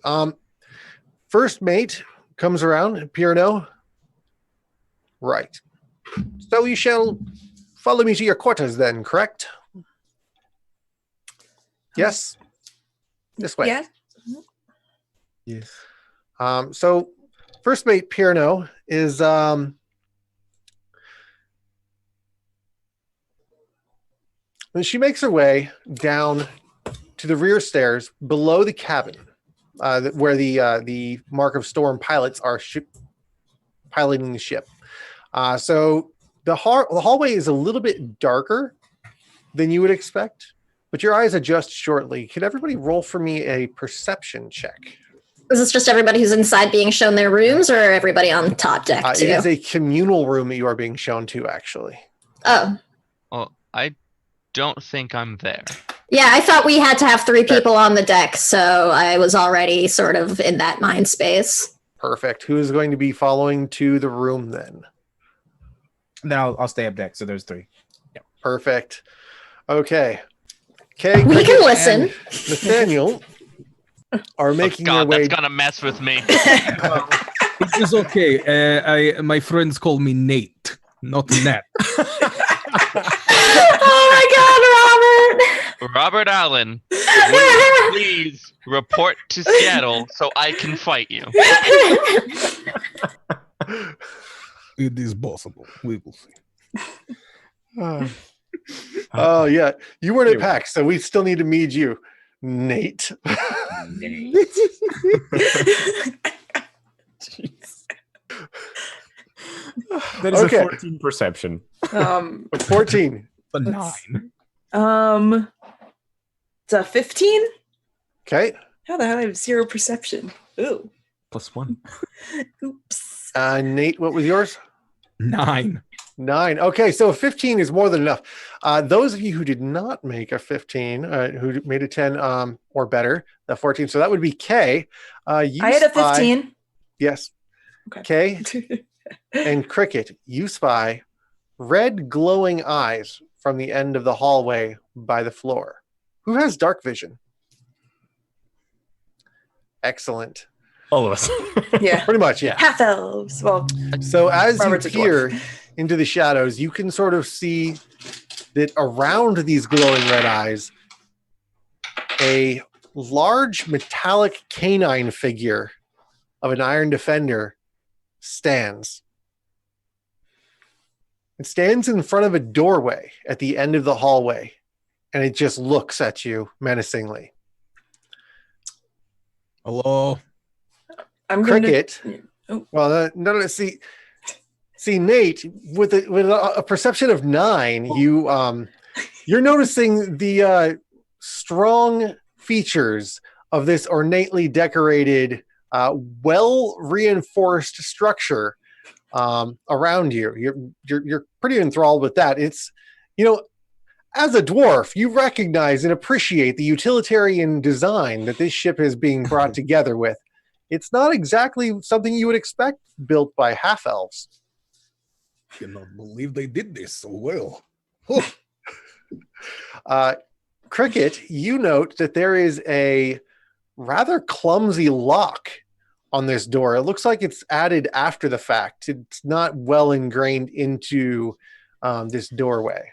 First mate comes around, Pirno. Right. So you shall follow me to your quarters then, correct? Yes. This way.
Yeah.
Yes.
So first mate Pirno is when she makes her way down to the rear stairs below the cabin, where the Mark of Storm pilots are piloting the ship. So the hallway is a little bit darker than you would expect, but your eyes adjust shortly. Could everybody roll for me a perception check?
Is this just everybody who's inside being shown their rooms, or everybody on top deck too?
It is a communal room that you are being shown to, actually.
Oh.
Well, I don't think I'm there.
Yeah, I thought we had to have 3 people on the deck, so I was already sort of in that mind space.
Perfect. Who is going to be following to the room then?
Then I'll stay up deck. So there's 3.
Yeah. Perfect. Okay. Okay.
We can listen.
Nathaniel are making their way.
That's gonna mess with me.
It is okay. My friends call me Nate, not Nat.
Oh my God, Robert!
Robert Allen, would you please report to Seattle so I can fight you?
It is possible. We will see.
Oh yeah, you weren't at
Anyway.
PAX, so we still need to meet you, Nate.
That is
Okay.
a 14 perception.
14.
A
Let's-
9.
It's a 15.
Okay.
How the hell I have 0 perception? Ooh,
+1.
oops.
Nate, what was yours?
9.
9. Okay, so 15 is more than enough. Those of you who did not make a 15, who made a 10 or better, the 14. So that would be K. You
I had a
spy-
15.
Yes.
Okay.
K and Cricket, you spy red glowing eyes from the end of the hallway by the floor. Who has dark vision? Excellent.
All of us.
Yeah.
Pretty much, yeah.
Half elves. Well,
So as
Robert's
you
a dwarf.
peer into the shadows, you can sort of see that around these glowing red eyes, a large metallic canine figure of an iron defender stands. It stands in front of a doorway at the end of the hallway, and it just looks at you menacingly.
Hello.
I'm going to.
Cricket.
Oh.
Well, no. See, Nate, with a perception of 9, you're noticing the strong features of this ornately decorated, well reinforced structure around you. You're pretty enthralled with that. It's, as a dwarf, you recognize and appreciate the utilitarian design that this ship is being brought together with. It's not exactly something you would expect built by half elves.
Cannot believe they did this so well.
Cricket, you note that there is a rather clumsy lock on this door. It looks like it's added after the fact. It's not well ingrained into this doorway.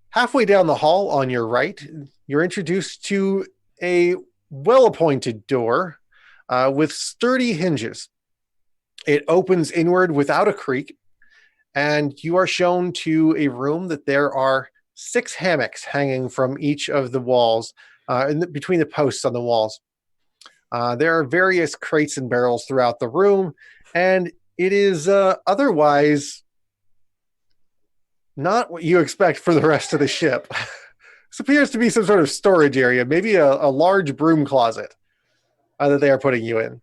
Halfway down the hall on your right, you're introduced to a well-appointed door with sturdy hinges. It opens inward without a creak, and you are shown to a room that there are 6 hammocks hanging from each of the walls, between the posts on the walls. There are various crates and barrels throughout the room, and it is otherwise not what you expect for the rest of the ship. This appears to be some sort of storage area, maybe a large broom closet that they are putting you in.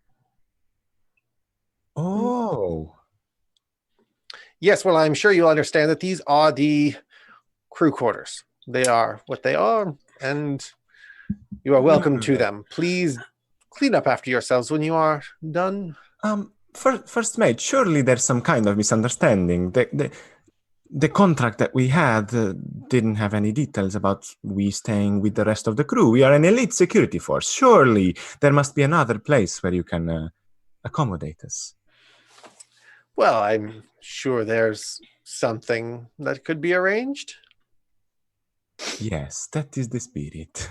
Oh.
Yes, well, I'm sure you'll understand that these are the crew quarters. They are what they are, and you are welcome to them. Please clean up after yourselves when you are done.
First mate, surely there's some kind of misunderstanding. The contract that we had didn't have any details about we staying with the rest of the crew. We are an elite security force. Surely there must be another place where you can accommodate us.
Well, I'm sure there's something that could be arranged.
Yes, that is the spirit.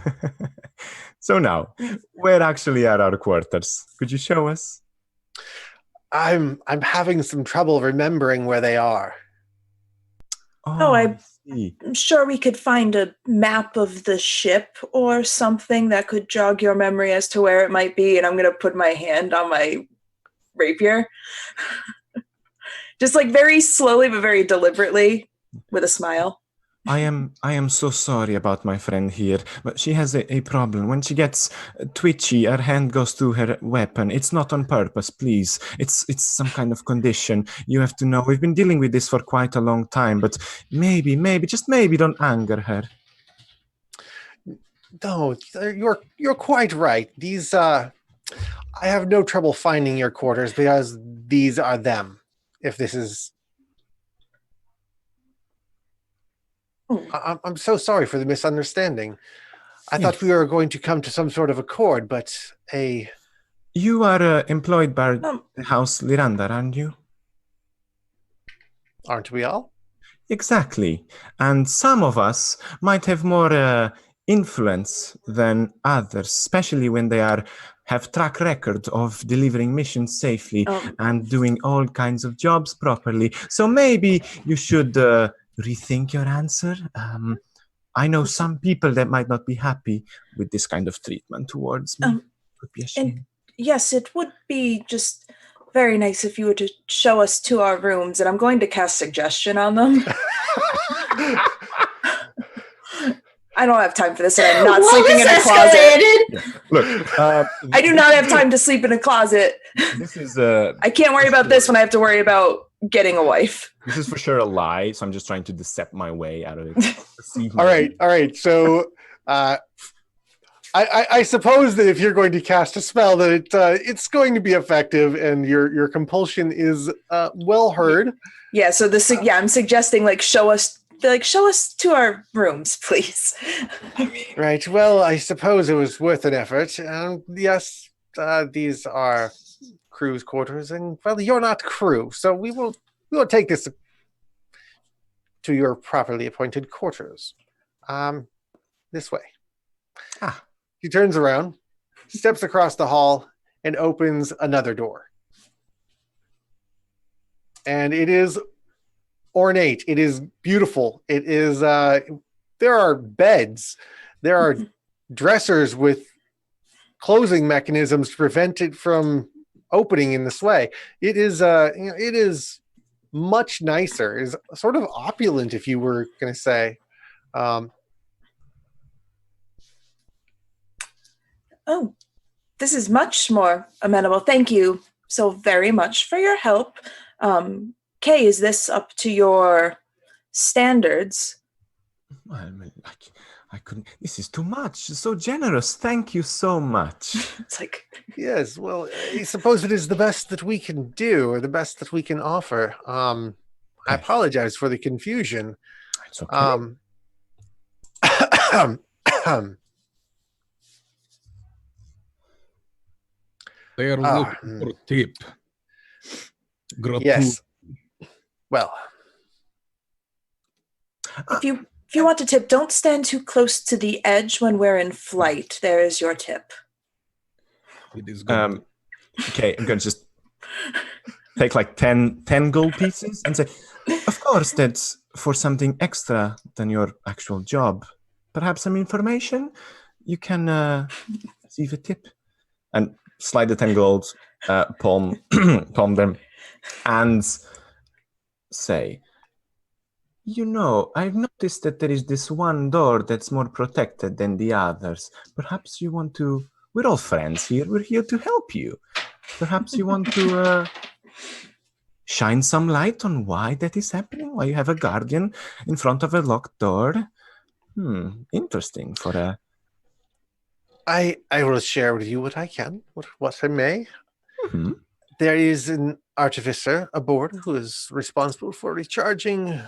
So now, where actually are our quarters? Could you show us?
I'm having some trouble remembering where they are.
I
see.
I'm sure we could find a map of the ship or something that could jog your memory as to where it might be. And I'm going to put my hand on my rapier. Just like very slowly, but very deliberately with a smile.
I am so sorry about my friend here, but she has a problem. When she gets twitchy, her hand goes to her weapon. It's not on purpose, please. It's some kind of condition. You have to know. We've been dealing with this for quite a long time, but maybe, just maybe don't anger her.
No, you're quite right. These I have no trouble finding your quarters because these are them. If this is I'm so sorry for the misunderstanding. I thought we were going to come to some sort of accord, but
You are employed by the House Lirandar, aren't you?
aren't we all?
Exactly. And some of us might have more influence than others, especially when they have track record of delivering missions safely and doing all kinds of jobs properly. So maybe you should rethink your answer. I know some people that might not be happy with this kind of treatment towards me. Could be a shame.
And yes, it would be just very nice if you were to show us to our rooms, and I'm going to cast suggestion on them. I don't have time for this, and I'm not sleeping in a closet.
Look,
I do not have time to sleep in a closet.
This is
I can't worry about this when I have to worry about getting a wife.
This is for sure a lie, so I'm just trying to decept my way out of it.
All right. So, I suppose that if you're going to cast a spell, that it's going to be effective, and your compulsion is well heard.
Yeah. So I'm suggesting show us to our rooms, please.
Right. Well, I suppose it was worth an effort. Yes, these are crew's quarters, and well, you're not crew, so we will take this to your properly appointed quarters. This way. He turns around, steps across the hall, and opens another door. And it is ornate. It is beautiful. It is. There are beds. There are dressers with closing mechanisms to prevent it from opening in this way. It is. It is much nicer. It is sort of opulent, if you were going to say.
This is much more amenable. Thank you so very much for your help. Kay, is this up to your standards?
I couldn't. This is too much. So generous. Thank you so much.
It's like,
yes. Well, I suppose it is the best that we can do, or the best that we can offer. I apologize for the confusion.
It's okay.
They are looking for a tip.
Yes. Well,
if you want a tip, don't stand too close to the edge when we're in flight. There is your tip.
It is good.
Okay, I'm going to just take 10 gold pieces and say, of course, that's for something extra than your actual job. Perhaps some information? You can receive a tip. And slide the 10 gold, palm them, and say, I've noticed that there is this one door that's more protected than the others. Perhaps you want to... We're all friends here. We're here to help you. Perhaps you want to shine some light on why that is happening, why you have a guardian in front of a locked door. Interesting for a...
I will share with you what I can, what I may.
Mm-hmm.
There is an artificer aboard who is responsible for recharging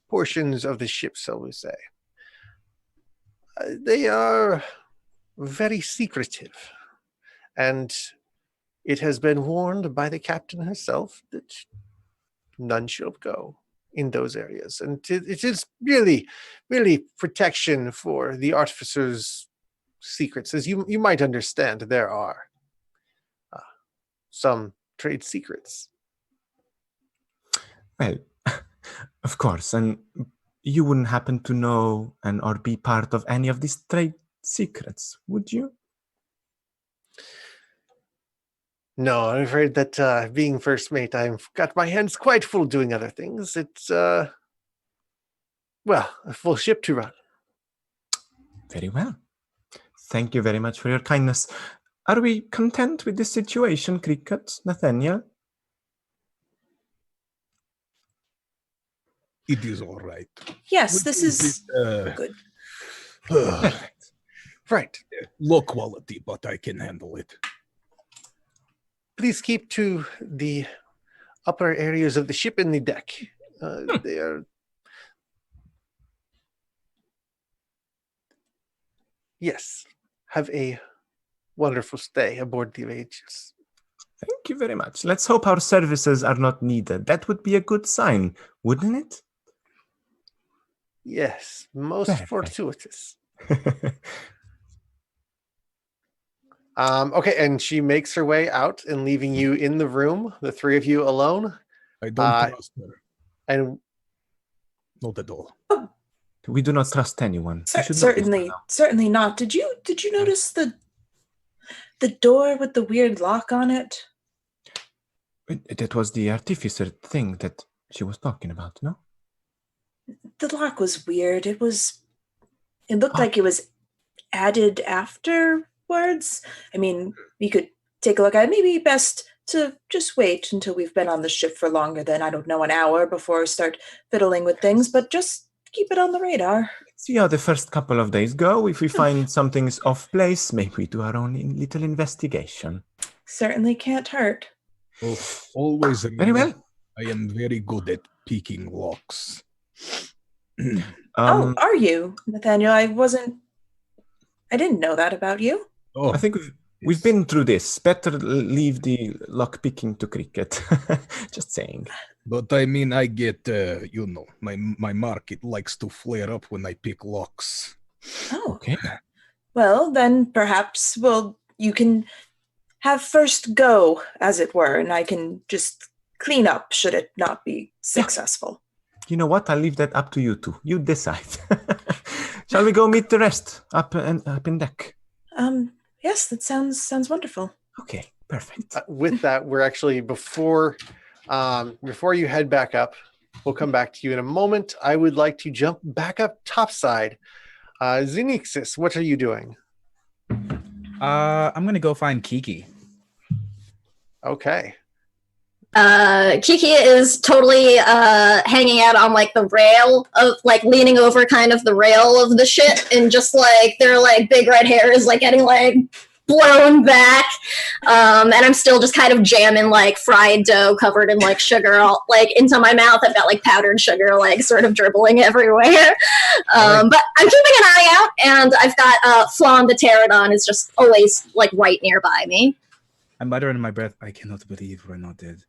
portions of the ship, so we say. They are very secretive, and it has been warned by the captain herself that none shall go in those areas. And it is really, really protection for the artificer's secrets. As you might understand, there are some trade secrets.
Well, of course, and you wouldn't happen to know or be part of any of these trade secrets, would you?
No, I'm afraid that being first mate, I've got my hands quite full doing other things. It's, a full ship to run.
Very well. Thank you very much for your kindness. Are we content with this situation, Cricket, Nathaniel?
It is all right.
Yes, this is good.
Right.
Low quality, but I can handle it.
Please keep to the upper areas of the ship and the deck. They are... Yes. Have a wonderful stay aboard the Aegis.
Thank you very much. Let's hope our services are not needed. That would be a good sign, wouldn't it?
Yes, most
Perfect.
fortuitous. Okay, and she makes her way out and leaving you in the room, the three of you alone.
I don't trust her.
And
Not at all.
We do not trust anyone. You should know this
Certainly,
by now.
certainly not. Did you notice the door with the weird lock on it?
That was the artificer thing that she was talking about, no?
The lock was weird. It looked
Ah.
like it was added afterwards. I mean, we could take a look at it. Maybe best to just wait until we've been on the ship for longer than, I don't know, an hour before we start fiddling with things, but just keep it on the radar.
See how the first couple of days go. If we find something's off place, maybe we do our own little investigation.
Certainly can't hurt.
Oh, always
Very
remember,
well.
I am very good at picking locks.
Oh, are you, Nathaniel? I didn't know that about you.
Oh,
I think we've been through this. Better leave the lock picking to Cricket. Just saying.
but I mean, I get, my market likes to flare up when I pick locks.
Oh,
Okay.
well, then perhaps, you can have first go, as it were, and I can just clean up should it not be successful.
You know what? I'll leave that up to you two. You decide. Shall we go meet the rest up in deck?
Yes, that sounds wonderful.
Okay, perfect.
with that, we're actually before you head back up, we'll come back to you in a moment. I would like to jump back up topside. Xenixis, what are you doing?
I'm gonna go find Kiki.
Okay.
Kiki is totally hanging out on like the rail of like leaning over kind of the rail of the ship, and just like their like big red hair is like getting like blown back, and I'm still just kind of jamming like fried dough covered in like sugar all like into my mouth. I've got like powdered sugar like sort of dribbling everywhere, but I'm keeping an eye out, and I've got Flan the pterodon is just always like right nearby me.
I mutter under my breath, I cannot believe we're not dead.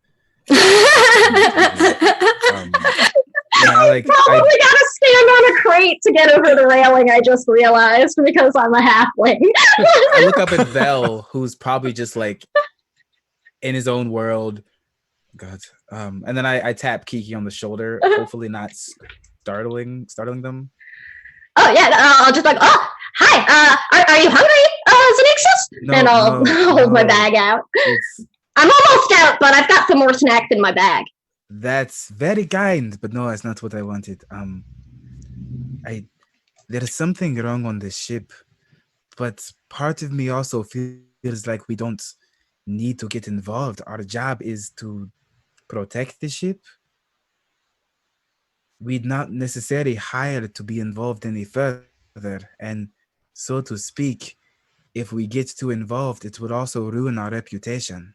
I probably gotta stand on a crate to get over the railing, I just realized, because I'm a halfling.
I look up at Vel, who's probably just like in his own world. God. And then I tap Kiki on the shoulder, hopefully not startling them.
Oh yeah, I'll just like, oh, hi, are you hungry, Xenixis?
No,
and I'll hold my
no.
bag out. I'm almost out, but I've got some more snacks in my bag.
That's very kind, but no, that's not what I wanted. There's something wrong on this ship, but part of me also feels like we don't need to get involved. Our job is to protect the ship. We'd not necessarily hired to be involved any further, and so to speak, if we get too involved, it would also ruin our reputation.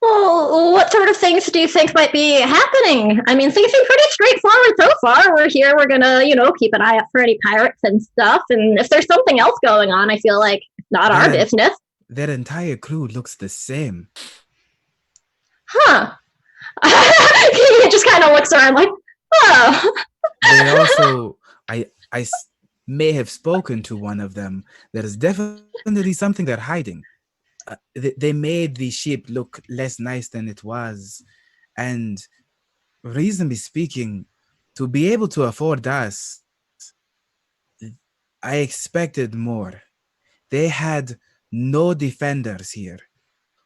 Well, what sort of things do you think might be happening? I mean, things seem pretty straightforward so far. We're here, we're gonna, keep an eye out for any pirates and stuff, and if there's something else going on, I feel like it's not our business.
Their entire crew looks the same.
Huh. He just kind of looks around like, oh.
They also, I may have spoken to one of them. There's definitely something they're hiding. They made the ship look less nice than it was. And reasonably speaking, to be able to afford us, I expected more. They had no defenders here.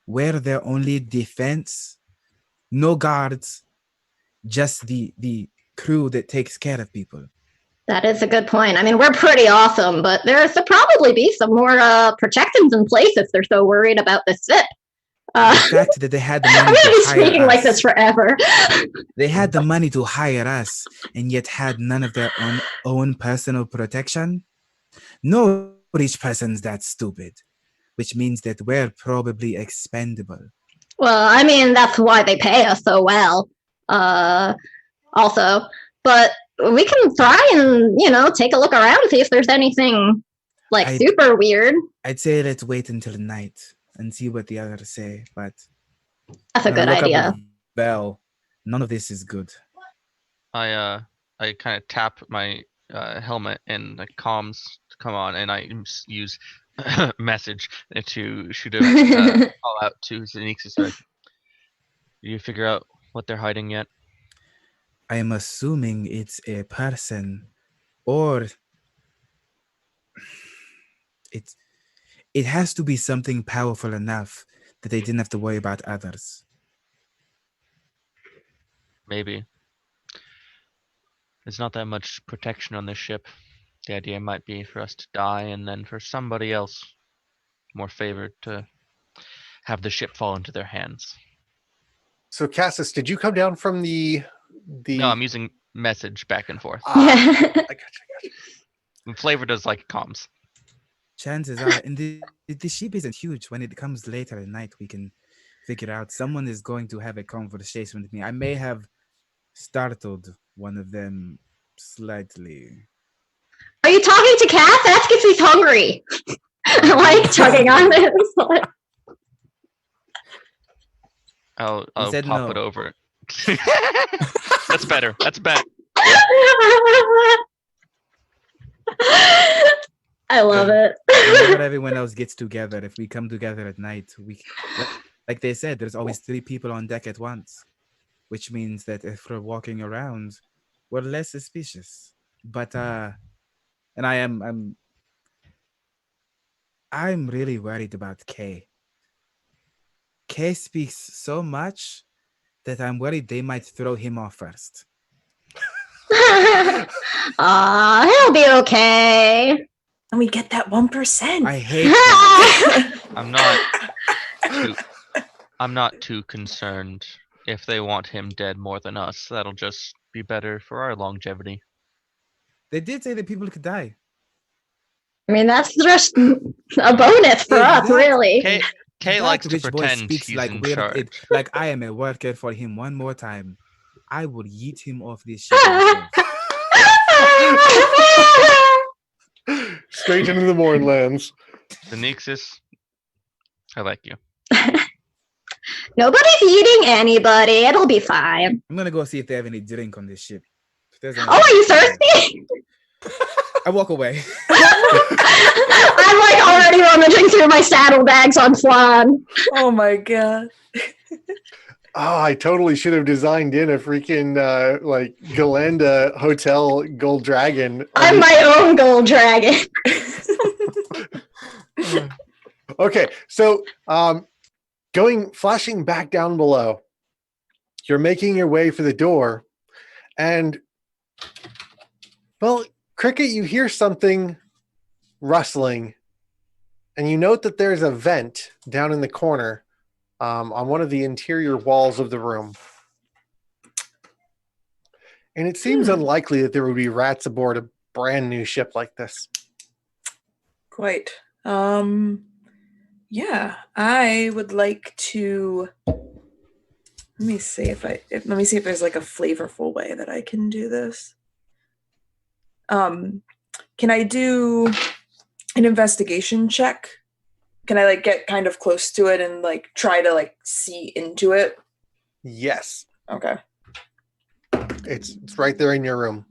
We're their only defense. No guards, just the crew that takes care of people.
That is a good point. I mean, we're pretty awesome, but there should probably be some more protections in place if they're so worried about the ship.
The fact that they had the money
I'm going to be
to hire
speaking
us,
like this forever.
They had the money to hire us, and yet had none of their own personal protection. No rich person's that stupid, which means that we're probably expendable.
Well, I mean, that's why they pay us so well. Also, but we can try and, take a look around and see if there's anything super weird.
I'd say let's wait until night and see what the others say, but
that's a good idea.
Bell, none of this is good.
I kind of tap my helmet and the comms to come on, and I use message to shoot a call out to Zenixis. Like, do you figure out what they're hiding yet?
I am assuming it's a person, or it has to be something powerful enough that they didn't have to worry about others.
Maybe. There's not that much protection on this ship. The idea might be for us to die, and then for somebody else more favored to have the ship fall into their hands.
So Cassis, did you come down from the?
No, I'm using message back and forth.
I gotcha.
And Flavor does like comms.
Chances are, and the ship isn't huge. When it comes later at night, we can figure out someone is going to have a conversation with me. I may have startled one of them slightly.
Are you talking to Kat? That gets me hungry. I like chugging on this.
I'll
said
pop
no.
it over. That's better. That's better.
I love it.
Whenever everyone else gets together, if we come together at night, like they said, there's always 3 people on deck at once, which means that if we're walking around, we're less suspicious. But and I'm really worried about Kay. Kay speaks so much that I'm worried they might throw him off first.
He'll be okay.
And we get that 1%.
I hate that.
I'm not too concerned. If they want him dead more than us, that'll just be better for our longevity.
They did say that people could die.
I mean, that's just a bonus for us, really.
Kay
That
likes to
rich boy
pretend
speaks
he's
like
in
we're
charge.
like I am a worker for him one more time. I will yeet him off this ship.
Straight into the Mournlands.
The Nixis, I like you.
Nobody's eating anybody. It'll be fine.
I'm gonna go see if they have any drink on this ship. If there's any-
Oh, are you thirsty?
I walk away.
I'm like already rummaging through my saddlebags on Flan.
Oh my god.
Oh, I totally should have designed in a freaking like Galanda Hotel Gold Dragon.
I'm my own gold dragon.
Okay, so flashing back down below, you're making your way for the door, and well, Cricket, you hear something rustling, and you note that there's a vent down in the corner on one of the interior walls of the room. And it seems unlikely that there would be rats aboard a brand new ship like this.
Quite. Yeah, I would like to. Let me see if there's like a flavorful way that I can do this. Can I do an investigation check? Can I like get kind of close to it and like try to like see into it?
Yes.
Okay.
It's right there in your room.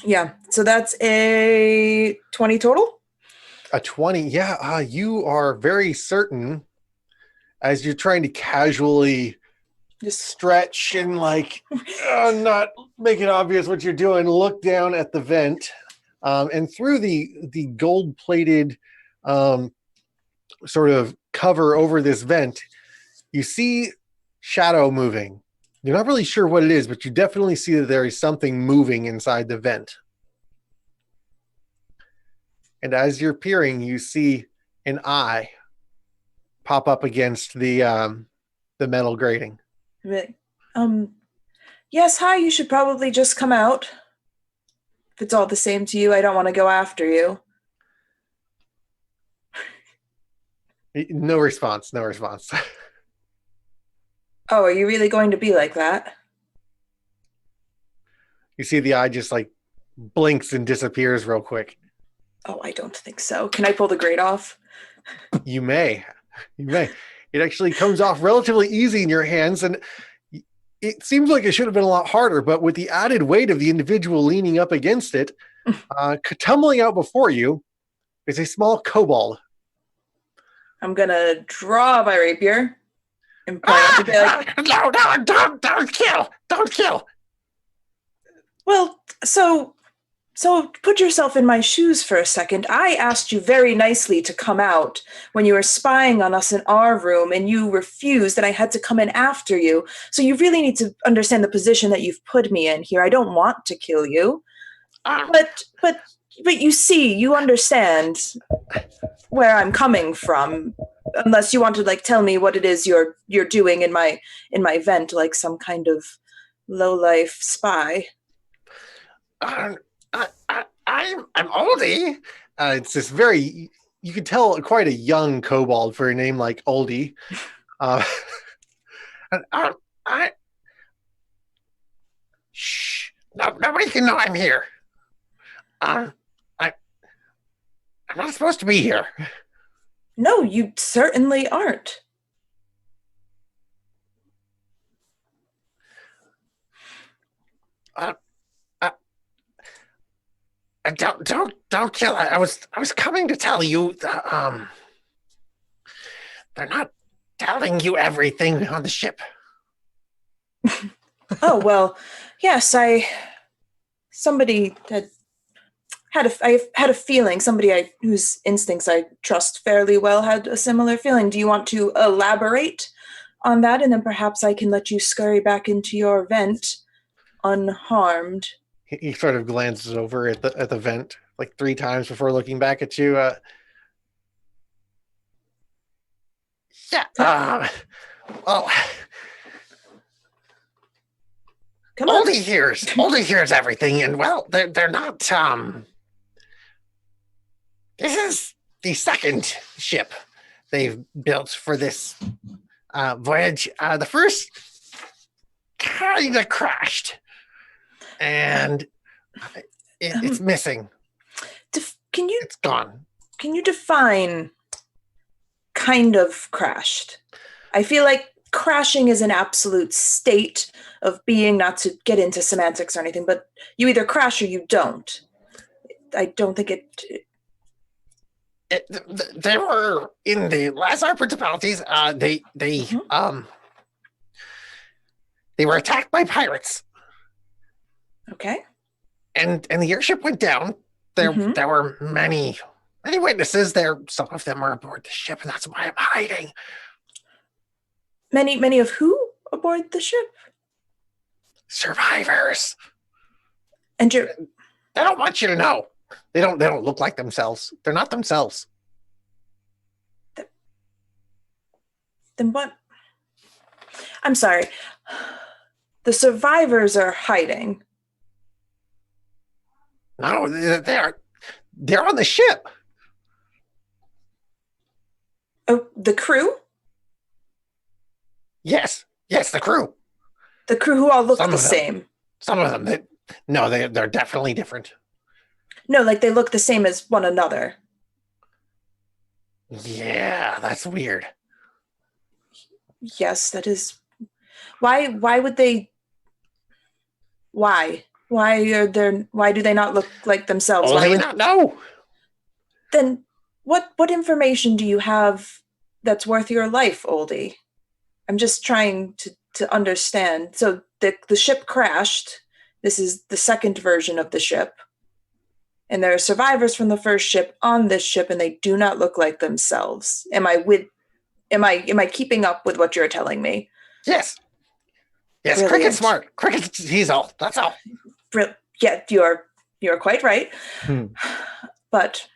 Yeah. So that's a 20 total.
A 20. Yeah. You are very certain as you're trying to casually just stretch and like not make it obvious what you're doing. Look down at the vent and through the gold-plated sort of cover over this vent, you see shadow moving. You're not really sure what it is, but you definitely see that there is something moving inside the vent. And as you're peering, you see an eye pop up against the metal grating.
Yes, hi, you should probably just come out. If it's all the same to you, I don't want to go after you.
No response.
Oh, are you really going to be like that?
You see the eye just like blinks and disappears real quick.
Oh, I don't think so. Can I pull the grate off?
You may. It actually comes off relatively easy in your hands, and it seems like it should have been a lot harder, but with the added weight of the individual leaning up against it, Tumbling out before you is a small kobold.
I'm gonna draw my rapier and point at the like,
No, don't kill! Don't kill!
well, so put yourself in my shoes for a second. I asked you very nicely to come out when you were spying on us in our room, and you refused, and I had to come in after you. So you really need to understand the position that you've put me in here. I don't want to kill you, but you see, you understand where I'm coming from. Unless you want to like tell me what it is you're doing in my vent, like some kind of low-life spy.
I'm Oldie. It's this very, you can tell, quite a young kobold for a name like Oldie. Shh! No, nobody can know I'm here. I'm not supposed to be here.
No, you certainly aren't.
Don't kill. I was coming to tell you. They're not telling you everything on the ship.
Oh well, yes. Somebody I had a feeling. Somebody whose instincts I trust fairly well had a similar feeling. Do you want to elaborate on that, and then perhaps I can let you scurry back into your vent unharmed?
He sort of glances over at the vent like 3 times before looking back at you. Yeah. Well,
Come on.
Oldie hears everything, and well, they're not. This is the second ship they've built for this voyage. The first kind of crashed, and it's missing. It's gone.
Can you define kind of crashed? I feel like crashing is an absolute state of being, not to get into semantics or anything, but you either crash or you don't. I don't think
they were in the Lazar principalities. They were attacked by pirates.
Okay.
And the airship went down. There were many witnesses there. Some of them are aboard the ship, and that's why I'm hiding.
Many of who aboard the ship?
Survivors.
And
they don't want you to know. They don't look like themselves. They're not themselves.
Then what? I'm sorry. The survivors are hiding.
No, they're on the ship.
Oh, the crew?
Yes, the crew.
The crew who all look the same.
Some of them. They're definitely different.
No, like they look the same as one another.
Yeah, that's weird.
Yes, that is. Why would they? Why do they not look like themselves?
Why would not know?
Then what information do you have that's worth your life, Oldie? I'm just trying to understand. So the ship crashed. This is the second version of the ship. And there are survivors from the first ship on this ship, and they do not look like themselves. Am I keeping up with what you're telling me?
Yes. Yes,
Brilliant.
Cricket's smart. He's all. That's all.
Yeah, you're quite right. But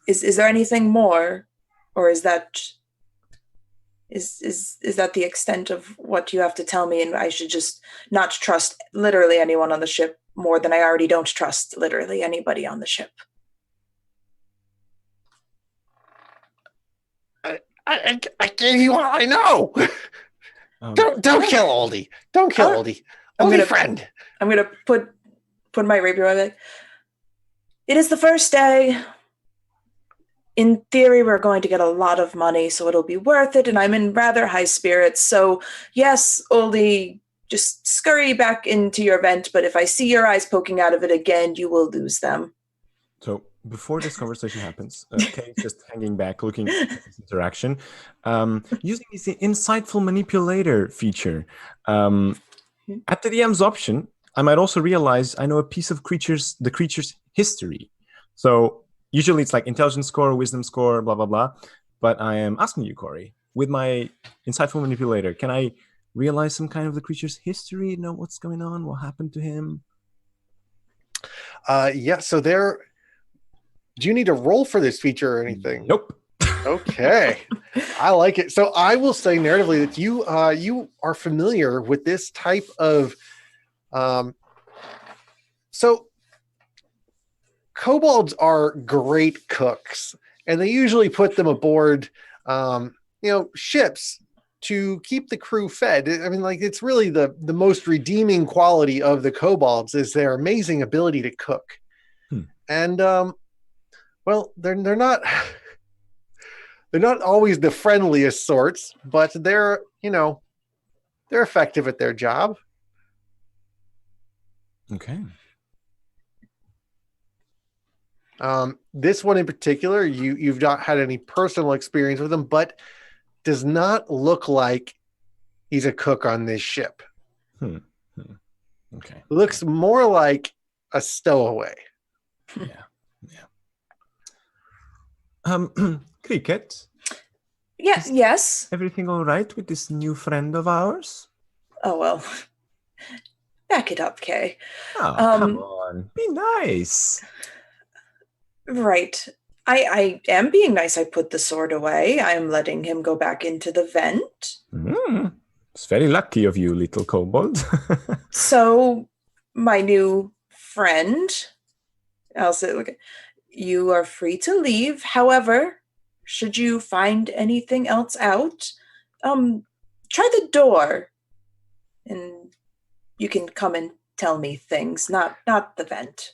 is there anything more, or is that the extent of what you have to tell me, and I should just not trust literally anyone on the ship more than I already don't trust literally anybody on the ship?
I gave you all I know. Don't kill Oldie. Don't kill Oldie. Friend.
I'm gonna put my rapier away. It is the first day. In theory, we're going to get a lot of money, so it'll be worth it, and I'm in rather high spirits. So, yes, Oldie, just scurry back into your vent, but if I see your eyes poking out of it again, you will lose them.
So before this conversation happens, Kay's just hanging back, looking at this interaction, using this insightful manipulator feature. At the DM's option, I might also realize I know a piece of the creature's history. So usually it's like intelligence score, wisdom score, blah, blah, blah. But I am asking you, Corry, with my insightful manipulator, can I realize some kind of the creature's history, know what's going on, what happened to him?
Yeah, so do you need to roll for this feature or anything?
Nope.
Okay. I like it. So I will say narratively that you are familiar with this type of so kobolds are great cooks, and they usually put them aboard ships to keep the crew fed. I mean, like, it's really the most redeeming quality of the kobolds is their amazing ability to cook. And well, they're not they're not always the friendliest sorts, but they're effective at their job.
Okay.
This one in particular, you've not had any personal experience with him, but does not look like he's a cook on this ship.
Okay.
Looks more like a stowaway.
Yeah. Cricket,
Yes.
everything all right with this new friend of ours?
Oh, well. Back it up, Kay.
Oh, come on. Be nice.
Right. I am being nice. I put the sword away. I am letting him go back into the vent.
It's very lucky of you, little kobold.
So, my new friend, I'll say, look, you are free to leave. However, should you find anything else out, try the door, and you can come and tell me things, not the vent.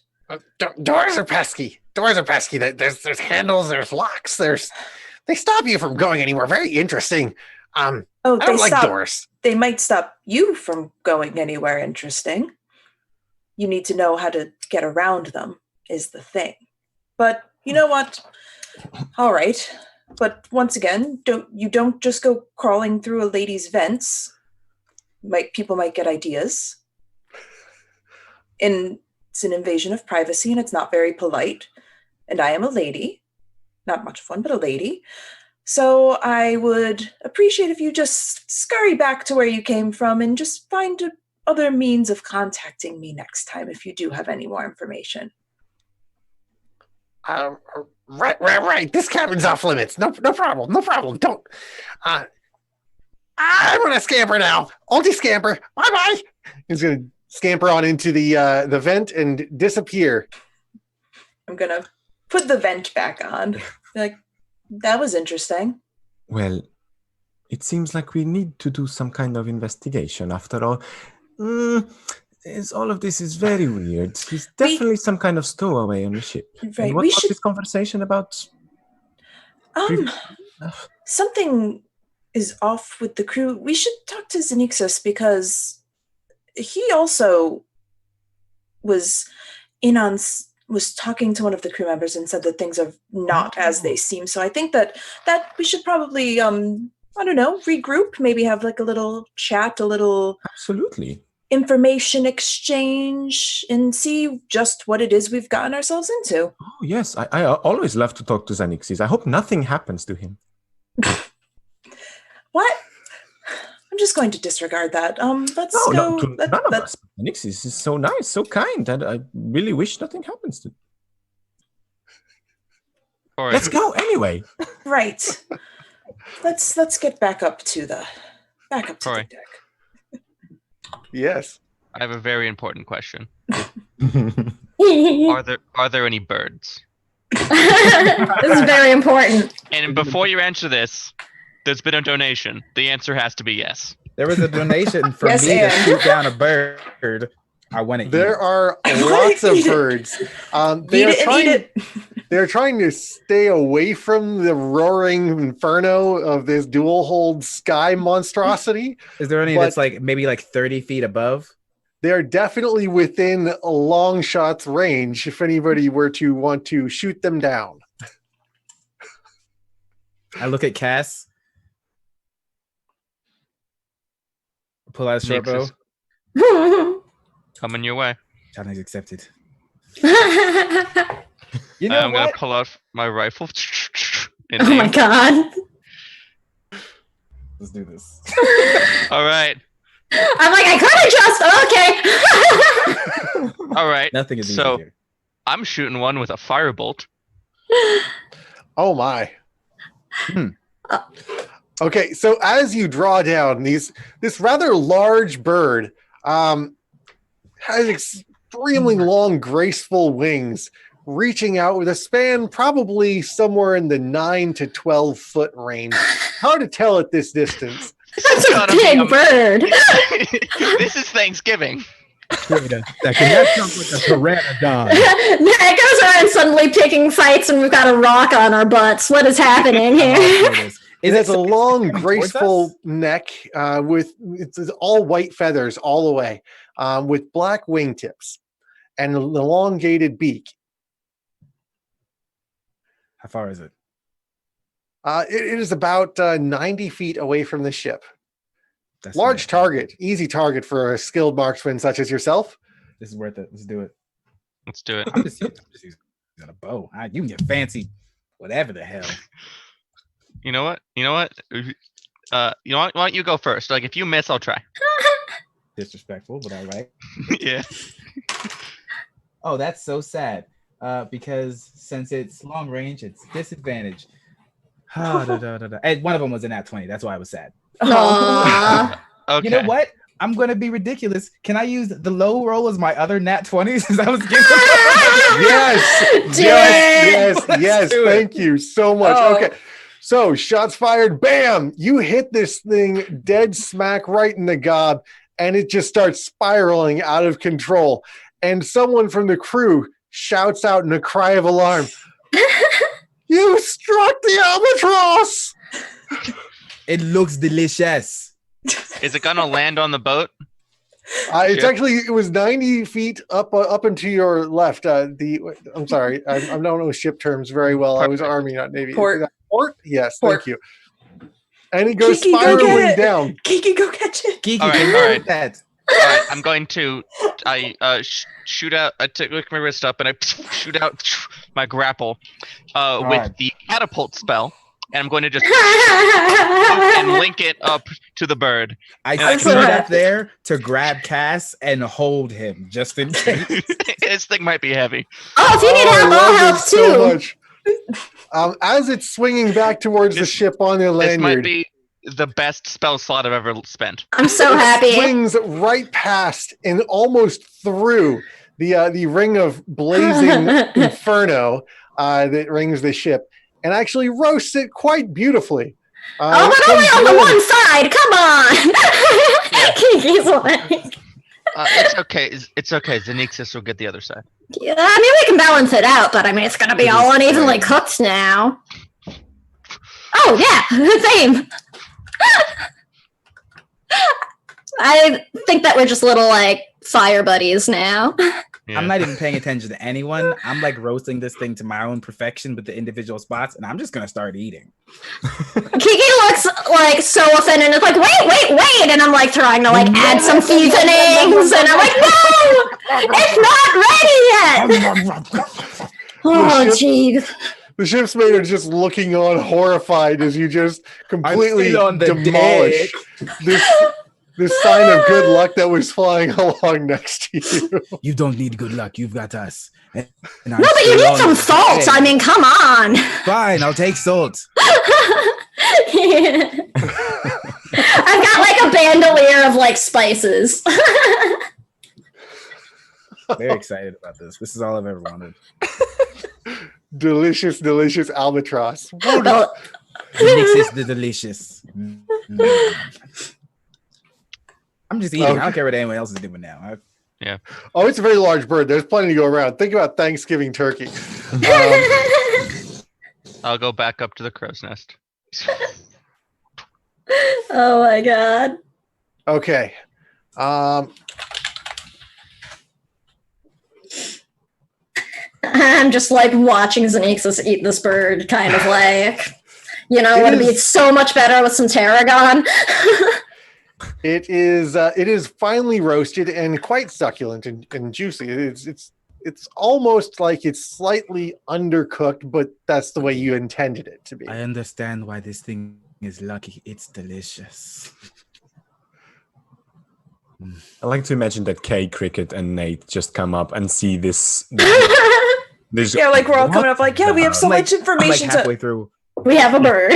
Doors are pesky. There's handles, there's locks, they stop you from going anywhere. Very interesting. I don't like doors.
They might stop you from going anywhere interesting. You need to know how to get around them is the thing. But you know what? All right. But once again, don't just go crawling through a lady's vents. People might get ideas. It's an invasion of privacy, and it's not very polite. And I am a lady. Not much of one, but a lady. So I would appreciate if you just scurry back to where you came from and just find other means of contacting me next time if you do have any more information.
Right. This cabin's off limits. No problem. Don't. I'm gonna scamper now. Ulti scamper. Bye. He's gonna scamper on into the vent and disappear.
I'm gonna put the vent back on. Like, that was interesting.
Well, it seems like we need to do some kind of investigation. After all, all of this is very weird. He's definitely some kind of stowaway on the ship.
Right.
And what was this conversation about?
Something is off with the crew. We should talk to Xenixus because he also was talking to one of the crew members and said that things are not as they seem. So I think that we should probably, regroup, maybe have like a little chat, a little
absolutely
information exchange, and see just what it is we've gotten ourselves into.
Oh, yes. I always love to talk to Xenixis. I hope nothing happens to him.
What? I'm just going to disregard that. Let's go.
No, to none of us. Xenixis is so nice, so kind, and I really wish nothing happens to him.
Right.
Let's go anyway.
Right. Let's get back up to the deck.
Yes.
I have a very important question. Are there any birds?
This is very important.
And before you answer this, there's been a donation. The answer has to be yes.
There was a donation for
Yes,
me to
and.
shoot down a bird. I want to eat
There
it.
are lots of birds. They
Eat
are
it and
trying.
eat it.
They're trying to stay away from the roaring inferno of this dual hold sky monstrosity.
Is there any
But-
that's like maybe like 30 feet above?
They're definitely within a long shot's range if anybody were to want to shoot them down.
I look at Cass. Pull out a short bow.
Nixes. Coming your way.
Challenge accepted.
Oh
You know
I'm gonna
what?
pull out my rifle. and
my
aim.
god.
Let's do this.
All right,
I'm like, I could have just okay.
all right.
Nothing is
So-
easy here.
I'm shooting one with a firebolt.
Oh my.
Hmm.
Okay, so as you draw down this rather large bird has extremely long, graceful wings, reaching out with a span probably somewhere in the 9 to 12 foot range. Hard to tell at this distance.
That's a
Gotta be
big
a-
bird.
This is Thanksgiving.
Wait a second. That sounds like a pteranodon.
It goes around suddenly picking fights and we've got a rock on our butts. What is happening
Oh,
here?
here it is.
It has a
so-
long,
coming towards
graceful
us?
neck with it's all white feathers all the way, with black wingtips and an elongated beak.
How far is it?
It is about 90 feet away from the ship.
That's
Large
worth it.
target, easy target for a skilled marksman such as yourself.
This is worth it. Let's do it.
Let's do it.
I'm just using a bow. You can get fancy, whatever the hell.
You know what? You know what? Why don't you go first? Like, if you miss, I'll try.
Disrespectful, but all right.
Yeah.
Oh, that's so sad. Because since it's long range, it's disadvantage. And one of them was in that 20. That's why I was sad.
Aw.
Okay.
You know what? I'm gonna be ridiculous. Can I use the low roll as my other nat 20s? Since I was giving
Yes,
Do
yes,
it.
yes, yes.
do it.
Thank you so much.
Oh.
Okay. So shots fired, bam! You hit this thing dead smack right in the gob, and it just starts spiraling out of control. And someone from the crew shouts out in a cry of alarm, "You struck the albatross!"
It looks delicious.
Is it gonna land on the boat?
It's
Ship?
actually it was 90 feet up and to your left. I'm sorry, I don't know ship terms very well. I was
Perfect.
Army, not Navy.
Port.
Port? Yes,
Port.
thank you. And it goes
Kiki, go get
spiraling
it.
down.
Kiki, go catch it.
Geeky,
All right,
can you
all
do
right.
that?
All right, I'm going to shoot out. I lick my wrist up and I shoot out my grapple with
Alright.
the catapult spell, and I'm going to just and link it up to the bird.
I
I'm
stood
so
up
happy.
there to grab Cass and hold him just in case.
This thing might be heavy.
Oh, if you need
I
help,
love
I'll help
this so
too.
much. As it's swinging back towards the
This-
ship on the
This might
lanyard,
be the best spell slot I've ever spent.
I'm so
it
happy.
swings right past and almost through the ring of blazing inferno that rings the ship, and actually roasts it quite beautifully.
Oh,
It
but only
comes
on the
rolling-
one side. Come on. Kiki's like,
It's okay. It's okay. Xenixis will get the other side.
yeah, I mean, we can balance it out, but I mean, it's going to be
It
all
is
unevenly
great.
cooked now. Oh, yeah, same. I think that we're just little, like, fire buddies now.
Yeah.
I'm not even paying attention to anyone. I'm like roasting this thing to my own perfection with the individual spots, and I'm just gonna start eating.
Kiki looks, like, so offended and is like, wait, and I'm, like, trying to, like, add some seasonings, and I'm like, no, it's not ready yet. Oh,
ship-
jeez.
The ship's mate are just looking on horrified as you just completely
still on the
demolish this sign of good luck that was flying along next to you.
You don't need good luck. You've got us. And
No, but you need some salt. I mean, come on.
fine. I'll take salt.
I've got like a bandolier of like spices.
Very excited about this. This is all I've ever wanted.
Delicious, delicious albatross.
Well,
Mix is the delicious. I'm just eating.
Okay.
I don't care what anyone else is doing now.
Yeah.
Oh, it's a very large bird. There's plenty to go around. Think about Thanksgiving turkey.
I'll go back up to the crow's nest.
Oh my god.
Okay.
I'm just like watching Xenixus eat this bird, kind of like, you know,
It
would it be
is-
so much better with some tarragon?
It is finely roasted and quite succulent and juicy. It's almost like it's slightly undercooked, but that's the way you intended it to be.
I understand why this thing is lucky. It's delicious.
I like to imagine that Kay, Cricket, and Nate just come up and see this. this
Yeah, like we're all
What
coming up like, yeah, we have so
I'm like-
much information
I'm like halfway through.
We have a bird.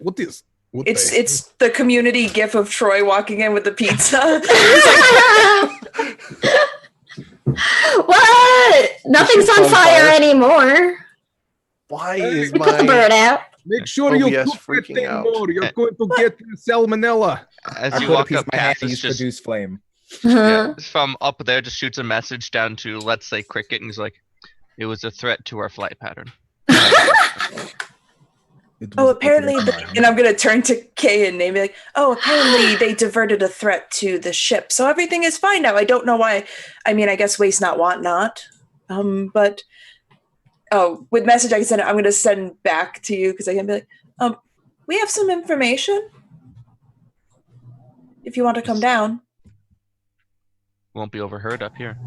What is? What
It's
the-
it's the community gif of Troy walking in with the pizza.
What? Nothing's on fire anymore.
Why is
We put the
my
bird out.
Make sure you
OBS
cook that
freaking
thing
out.
more. You're going to get salmonella.
As
I
you
put a
walk
piece
up,
of my hand
Cass is
and
just
produce flame.
yeah, from up there, just shoots a message down to, let's say, Cricket, and he's like, "It was a threat to our flight pattern."
Oh, apparently, and I'm gonna turn to Kay and be like, "Oh, apparently they diverted a threat to the ship, so everything is fine now. I don't know why. I mean, I guess waste not, want not. But with message I can send, I'm gonna send back to you because I can be like, we have some information. If you want to come down,
Won't be overheard up here.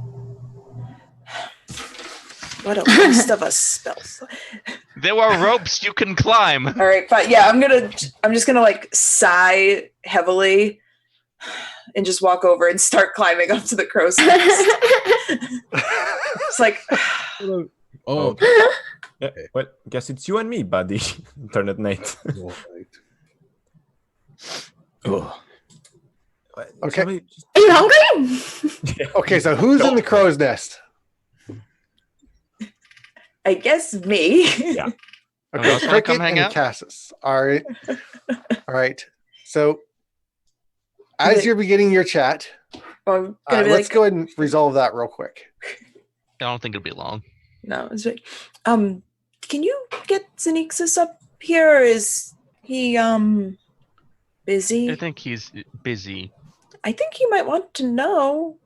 what a waste of a spell.
There are ropes you can climb.
All right, but yeah, I'm just gonna like sigh heavily and just walk over and start climbing up to the crow's nest. It's like,
Oh,
Yeah, well, guess it's you and me, buddy. Turn at Nate.
all right. Oh.
Okay.
Shall we just-
Are you hungry?
Okay, so who's in the crow's nest?
I guess me.
Yeah.
Oh,
Okay,
else wanna come
Cricket
hang
and
out?
Cassis. All right. All right. So as you're beginning your chat,
I'm gonna be
let's
like,
go ahead and resolve that real quick.
I don't think it'll be long.
no, it's like, can you get Xenixus up here? Or is he busy?
I think he's busy.
I think he might want to know.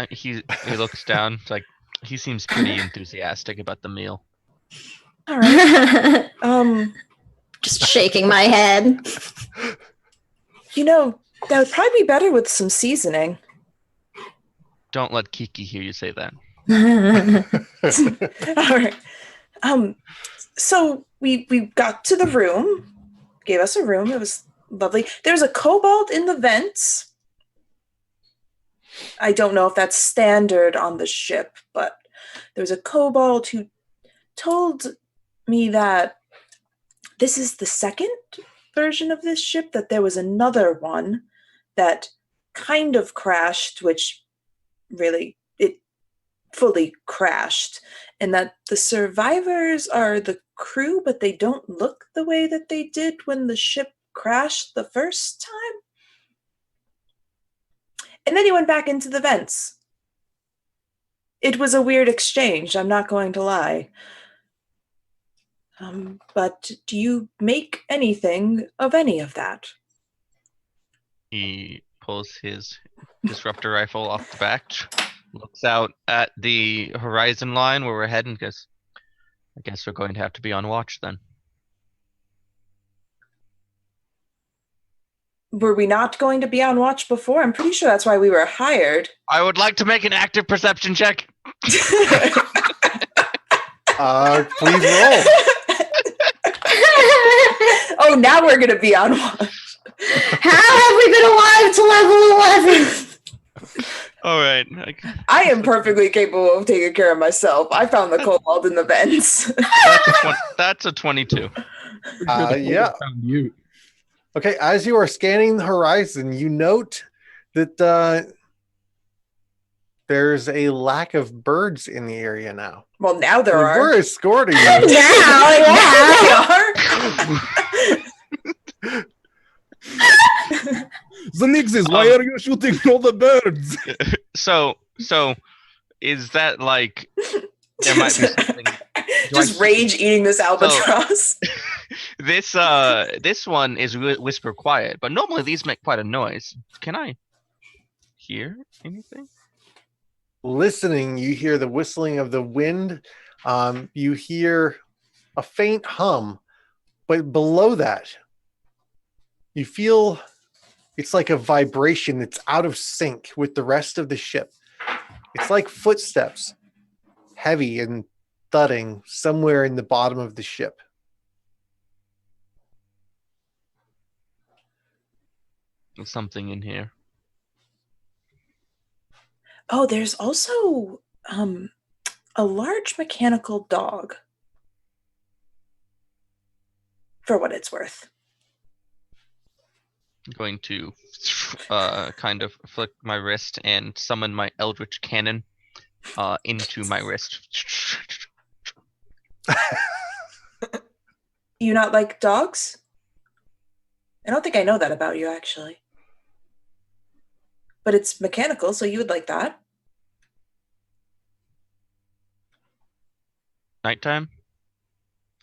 He looks down. It's like he seems pretty enthusiastic about the meal.
All right.
Just shaking my head.
You know, that would probably be better with some seasoning.
Don't let Kiki hear you say that.
All right. So we got to the room, gave us a room. It was lovely. There's a kobold in the vents. I don't know if that's standard on the ship, but there's a kobold who told me that this is the second version of this ship, that there was another one that kind of crashed, which really it fully crashed, and that the survivors are the crew, but they don't look the way that they did when the ship crashed the first time. And then he went back into the vents. It was a weird exchange, I'm not going to lie. But do you make anything of any of that?
He pulls his disruptor rifle off the back, looks out at the horizon line where we're heading, because I guess we're going to have to be on watch then.
Were we not going to be on watch before? I'm pretty sure that's why we were hired.
I would like to make an active perception check.
Please roll.
Oh, now we're going to be on watch.
How have we been alive to level 11?
All right.
I am perfectly capable of taking care of myself. I found the kobold in the vents.
That's a 22.
Yeah.
Found you.
Okay, as you are scanning the horizon, you note that there's a lack of birds in the area now.
Well, now there
Like,
are.
we're escorting you.
Now, yeah.
There are.
The Nixes, why are you shooting all the birds?
So is that like there might be something?
Just rage eating this albatross.
This one is whisper quiet, but normally these make quite a noise. Can I hear anything?
Listening, you hear the whistling of the wind. You hear a faint hum, but below that, you feel it's like a vibration that's out of sync with the rest of the ship. It's like footsteps, heavy and thudding somewhere in the bottom of the ship.
There's something in here.
Oh, there's also a large mechanical dog. For what it's worth.
I'm going to kind of flick my wrist and summon my Eldritch Cannon into my wrist.
You not like dogs? I don't think I know that about you, actually. But it's mechanical, so you would like that.
Nighttime?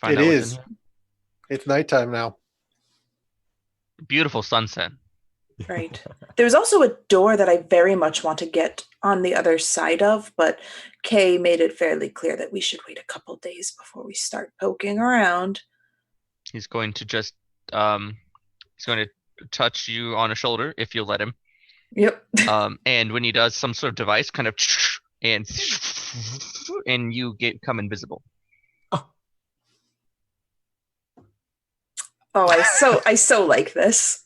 It
out what's
is.
in here.
It's nighttime now.
Beautiful sunset.
Right. There's also a door that I very much want to get on the other side of, but Kay made it fairly clear that we should wait a couple days before we start poking around.
He's going to just he's going to touch you on a shoulder if you'll let him.
Yep.
And when he does, some sort of device kind of and you come invisible.
Oh, I so like this.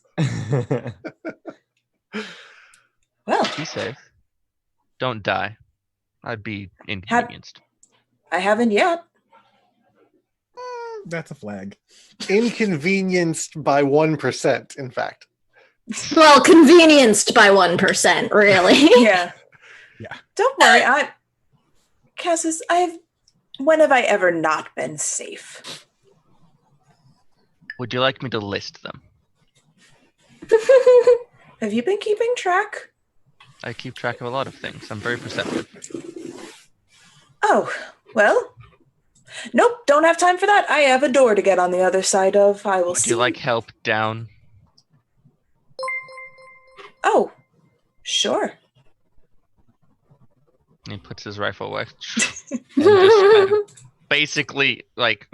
Well,
Be safe. Don't die. I'd be inconvenienced.
I haven't yet.
That's a flag.
Inconvenienced by 1%, in fact.
Well, convenienced by 1%, really.
Yeah.
Yeah.
Don't worry. Cassis, when have I ever not been safe?
Would you like me to list them?
Have you been keeping track?
I keep track of a lot of things. I'm very perceptive.
Oh, well. Nope, don't have time for that. I have a door to get on the other side of. I will
Would
see.
you like help down?
Oh, sure.
He puts his rifle away. And just kind of basically like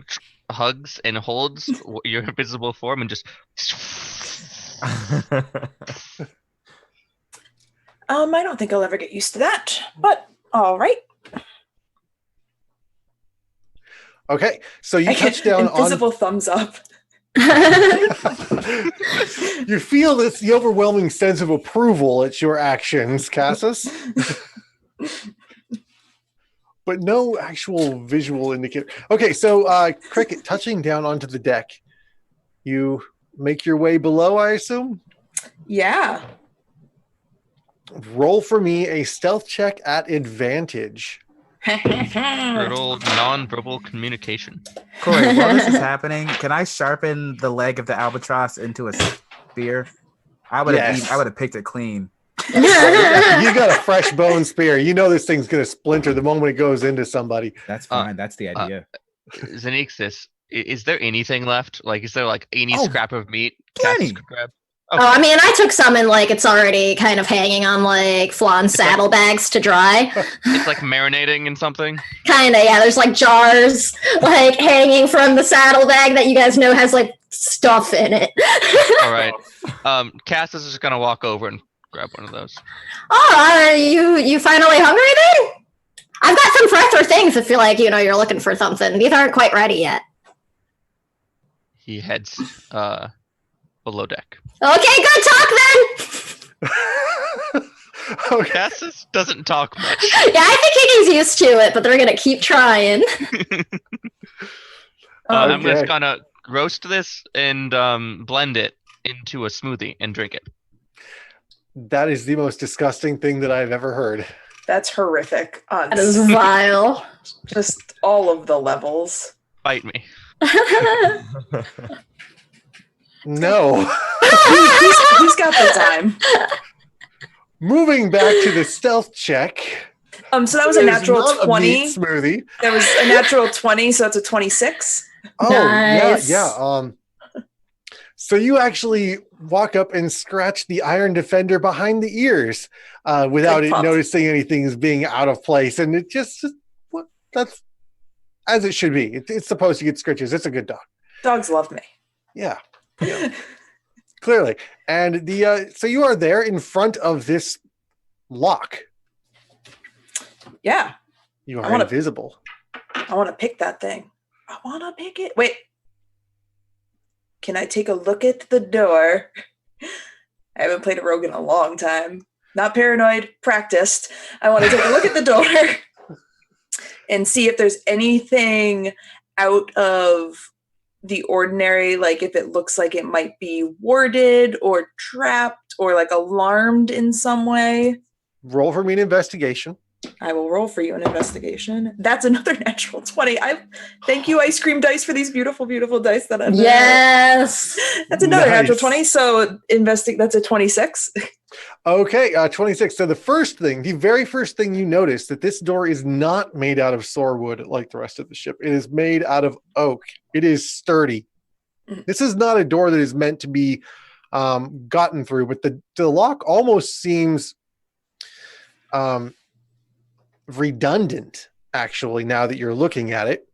hugs and holds your invisible form and just
I don't think I'll ever get used to that, but all right.
Okay, so you touch down on...
Invisible thumbs up.
You feel the overwhelming sense of approval at your actions, Cassis. But no actual visual indicator. Okay, so Cricket, touching down onto the deck, you make your way below, I assume?
Yeah.
Roll for me a stealth check at advantage.
brutal non-verbal communication.
Corey, while this is happening, can I sharpen the leg of the albatross into a spear? I would have picked it clean.
You got a fresh bone spear. You know this thing's going to splinter the moment it goes into somebody.
That's fine. That's the idea.
Xenixis, is there anything left? Like, is there like any scrap of meat
plenty.
Cassis could grab?
Oh, I mean, I took some and like it's already kind of hanging on like flan saddlebags to dry.
It's like marinating in something.
Kind of, yeah. There's like jars like hanging from the saddlebag that you guys know has like stuff in it.
All right. Cassis is just gonna walk over and grab one of those.
Oh, are you finally hungry then? I've got some fresher things if you like, you're looking for something. These aren't quite ready yet.
He heads below deck.
Okay, good talk then.
Okay.
Cassis doesn't talk much.
Yeah, I think he's used to it, but they're gonna keep trying.
I'm just
Okay.
gonna roast this and blend it into a smoothie and drink it.
That is the most disgusting thing that I've ever heard.
That's horrific. On
That is vile.
just all of the levels.
Bite me.
No.
He's got the time.
Moving back to the stealth check.
So that was a
It is
natural
not a
20.
meat smoothie.
That was a natural 20, so that's a 26.
Oh,
Nice.
yeah. So you actually walk up and scratch the Iron Defender behind the ears without
Like
it
puff.
noticing anything as being out of place. And it that's as it should be. It's supposed to get scratches. It's a good dog.
Dogs love me.
Yeah. Clearly. And so you are there in front of this lock.
Yeah,
You
I
are
wanna-
invisible.
I want to pick that thing. I want to pick it. Wait. Can I take a look at the door? I haven't played a rogue in a long time. Not paranoid, practiced. I want to take a look at the door and see if there's anything out of the ordinary, like if it looks like it might be warded or trapped or like alarmed in some way.
Roll for me an investigation.
I will roll for you an investigation. That's another natural 20. Thank you, Ice Cream Dice, for these beautiful, beautiful dice that I've
Yes.
That's another natural
Nice.
20. So that's a 26.
Okay, 26. So the very first thing you notice that this door is not made out of sorewood like the rest of the ship. It is made out of oak. It is sturdy.
Mhm.
This is not a door that is meant to be gotten through, but the lock almost seems redundant, actually, now that you're looking at it.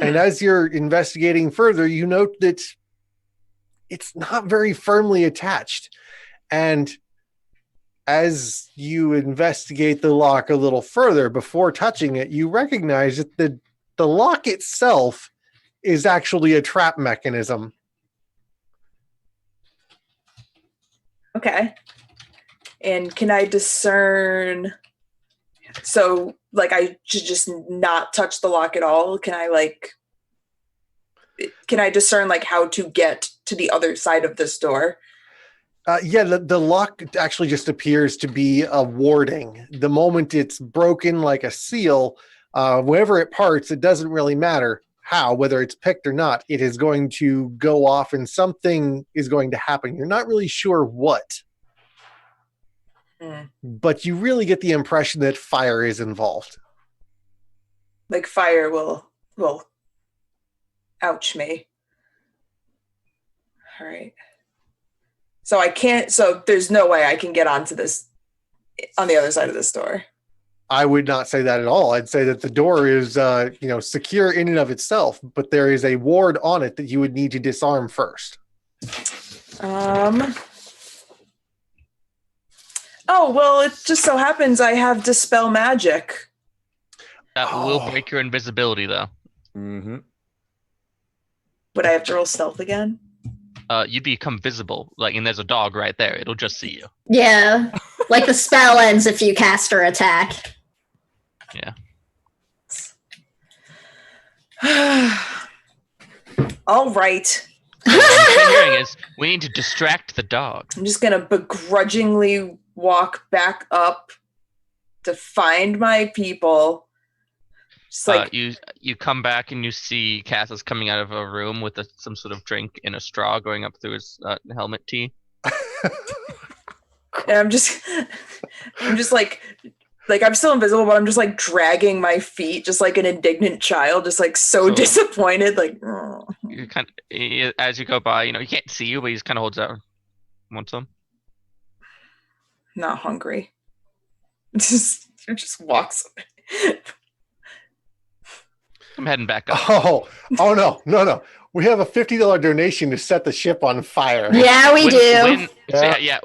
And as you're investigating further, you note that it's not very firmly attached. And as you investigate the lock a little further before touching it, you recognize that the lock itself is actually a trap mechanism.
Okay. And can I discern? So, like, I should just not touch the lock at all? Can I discern, like, how to get to the other side of this door?
Yeah, the lock actually just appears to be a warding. The moment it's broken like a seal, whenever it parts, it doesn't really matter how, whether it's picked or not, it is going to go off and something is going to happen. You're not really sure what, but you really get the impression that fire is involved.
Like, fire will ouch me. All right. So I can't, so there's no way I can get onto this on the other side of this door.
I would not say that at all. I'd say that the door is, secure in and of itself, but there is a ward on it that you would need to disarm first.
Oh, well, it just so happens I have Dispel Magic.
That will break your invisibility, though.
Mm-hmm.
Would I have to roll stealth again?
You become visible, and there's a dog right there. It'll just see you.
Yeah. Like the spell ends if you cast or attack.
Yeah.
All right.
What I'm hearing is we need to distract the dog.
I'm just going to begrudgingly walk back up to find my people. Just like,
You come back and you see Cassius coming out of a room with some sort of drink in a straw going up through his helmet tee.
and I'm just like I'm still invisible, but I'm just like dragging my feet, just like an indignant child, just like so disappointed. Like,
You kind of, as you go by, he can't see you, but he just kind of holds out. Want some?
not hungry. Just walks.
I'm heading back up.
Oh no. We have a $50 donation to set the ship on fire.
Yeah, we do.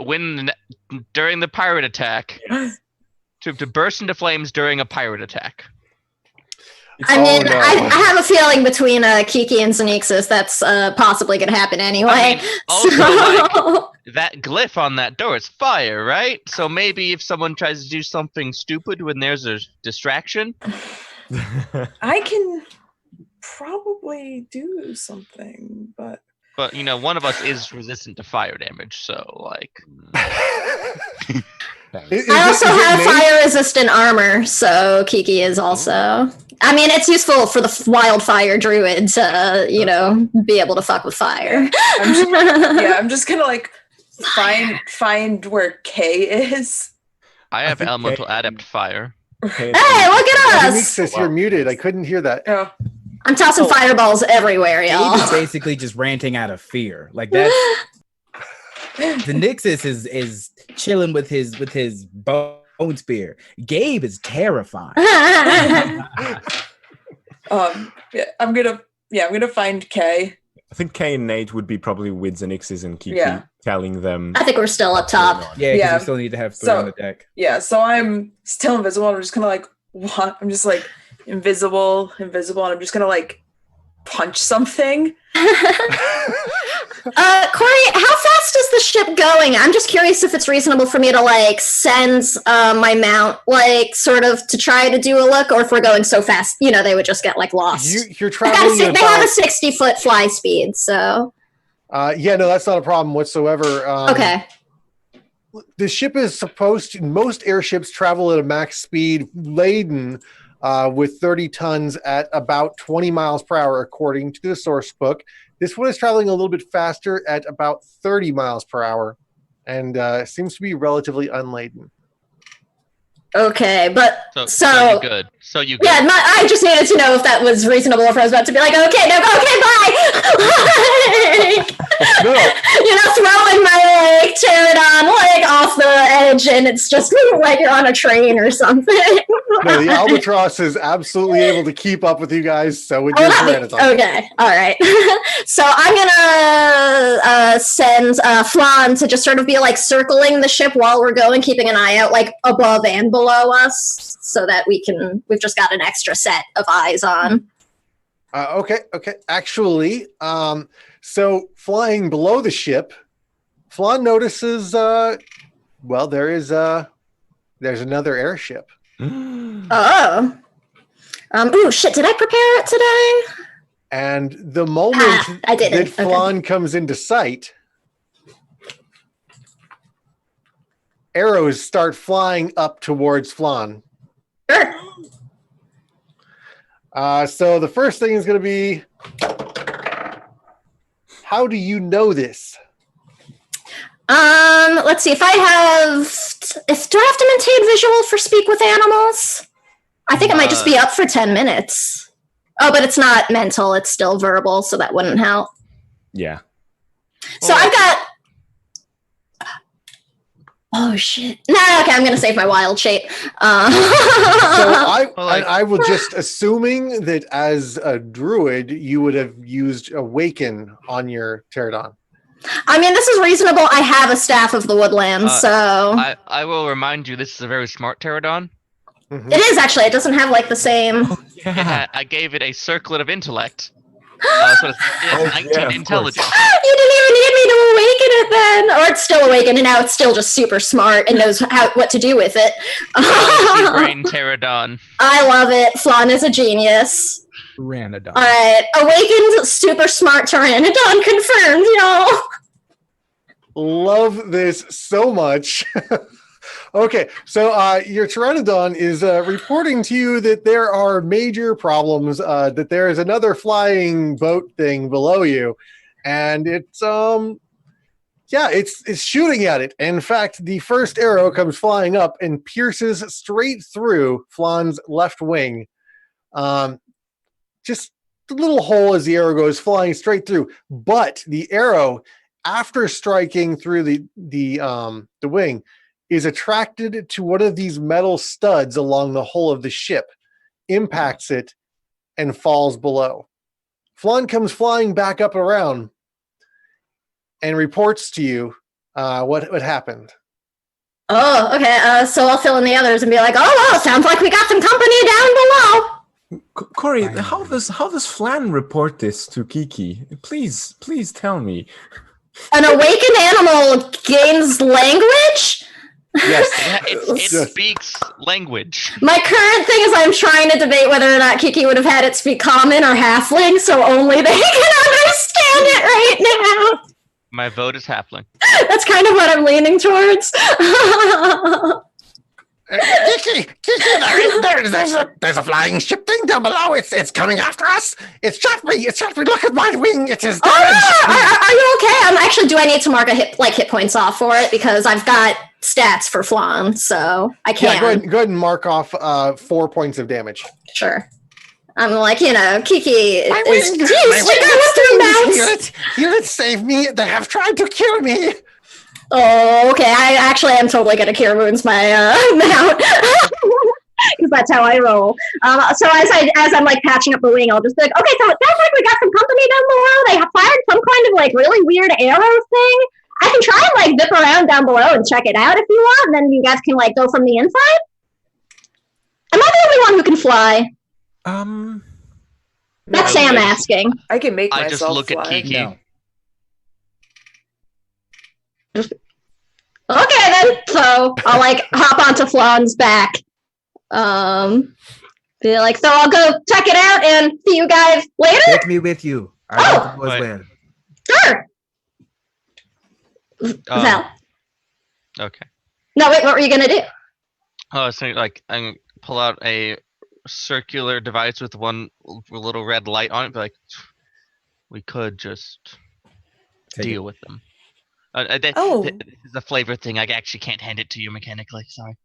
When during the pirate attack, to burst into flames during a pirate attack.
I mean,
no.
I have a feeling between Kiki and Xenixis that's possibly going to happen anyway.
I mean, also,
So-
that glyph on that door is fire, right? So maybe if someone tries to do something stupid when there's a distraction.
I can probably do something, but
one of us is resistant to fire damage, so
I also have fire-resistant armor, so Kiki is also. I mean, it's useful for the wildfire druid to, be able to fuck with fire.
I'm just gonna like find where K is.
I have
think
elemental
K-
adept fire.
Okay,
Hey, look at us!
Nixis, you're muted. I couldn't hear that.
Oh,
I'm tossing fireballs everywhere,
Gabe
y'all.
is basically just ranting out of fear. Like that's the Nixis is chilling with his bone spear. Gabe is terrifying.
yeah, I'm gonna find K.
I think Kay and Nate would be probably with Xenixis and Kiki
Yeah.
telling them.
I think we're still up top.
Yeah, because
Yeah.
we still need to have 3
So-
on the deck.
Yeah, so I'm still invisible. I'm just gonna like what? I'm just like invisible, and I'm just gonna like punch something.
Corey, how fast is the ship going? I'm just curious if it's reasonable for me to like send my mount, like sort of to try to do a look, or if we're going so fast, they would just get like lost.
You're
They
traveling at
have a
about.
60-foot fly speed, so
Yeah, no, that's not a problem whatsoever.
okay.
The ship is most airships travel at a max speed laden with 30 tons at about 20 miles per hour, according to the source book. This one is traveling a little bit faster at about 30 miles per hour and seems to be relatively unladen.
Okay, but
So you good. So you good.
yeah, I just needed to know if that was reasonable. If I was about to be like, okay, no, okay, bye.
No,
Throwing my like pterodon like off the edge, and it's just like you're on a train or something.
no, the albatross is absolutely able to keep up with you guys, so it just ran its own.
Okay, all right. So I'm gonna send Flan to just sort of be like circling the ship while we're going, keeping an eye out like above and below us, so that we've just got an extra set of eyes on.
Okay. Actually, so flying below the ship, Flan notices. There's another airship.
Oh. Ooh, shit! Did I prepare it today?
And the moment
I didn't.
that Flan comes into sight, arrows start flying up towards Flan.
Sure.
So the first thing is going to be, how do you know this?
Let's see. Do I have to maintain visual for speak with animals? I think it might just be up for 10 minutes. Oh, but it's not mental. It's still verbal, so that wouldn't help.
Yeah.
So I've got. Oh shit! No, okay. I'm gonna save my wild shape.
So I will just assuming that as a druid, you would have used awaken on your pterodon.
I mean, this is reasonable. I have a staff of the woodlands, so
I will remind you, this is a very smart pterodon.
Mhm.
it is actually. It doesn't have like the same.
I gave it a circlet of intellect. So it's 19 intelligence.
You didn't even need me to awaken it then, or it's still awakened, and now it's still just super smart and knows what to do with it.
Brain pterodon.
I love it. Flan is a genius.
Ranadon.
All right, awakened, super smart pteranodon confirmed, y'all.
Love this so much. Okay, so your pteranodon is reporting to you that there are major problems, that there is another flying boat thing below you, and it's shooting at it. In fact, the first arrow comes flying up and pierces straight through Flan's left wing. Just a little hole as the arrow goes flying straight through, but the arrow, after striking through the wing, is attracted to one of these metal studs along the hull of the ship, impacts it, and falls below. Flan comes flying back up around and reports to you what happened.
Oh, okay. So I'll fill in the others and be like, "Oh, well, sounds like we got some company down below."
Corey, how does Flan report this to Kiki? Please tell me.
An awakened animal gains language?
Yes.
It speaks language.
My current thing is I'm trying to debate whether or not Kiki would have had it speak common or halfling, so only they can understand it right now.
My vote is halfling.
That's kind of what I'm leaning towards.
Kiki, there's a flying ship thing down below. It's coming after us. It's shot me. Look at my wing. It is damaged.
Are you okay? Actually, do I need to mark a hit points off for it because I've got stats for Flan, so I can.
Yeah, go ahead and mark off 4 points of damage.
Sure. I'm like, Kiki is.
Heal it, save me. They have tried to kill me.
Oh, okay. I actually am totally gonna cure wounds my mount because that's how I roll. So as I'm like patching up the wing, I'll just be like, okay, so it sounds like we got some company down below. They have fired some kind of like really weird arrow thing. I can try and like zip around down below and check it out if you want, and then you guys can like go from the inside. Am I the only one who can fly? That's Sam asking.
I can make
I
myself
just look
fly.
at Kiki.
No.
Okay then, so I'll like hop onto Flan's back. Be like, so I'll go check it out and see you guys later.
Take me with you. I want to go as well.
Sure. Val.
Okay.
No, wait. What were you gonna do?
Oh, so like I'm pull out a circular device with one little red light on it. Be like, we could just deal with them. This is a flavor thing. I actually can't hand it to you mechanically. Sorry.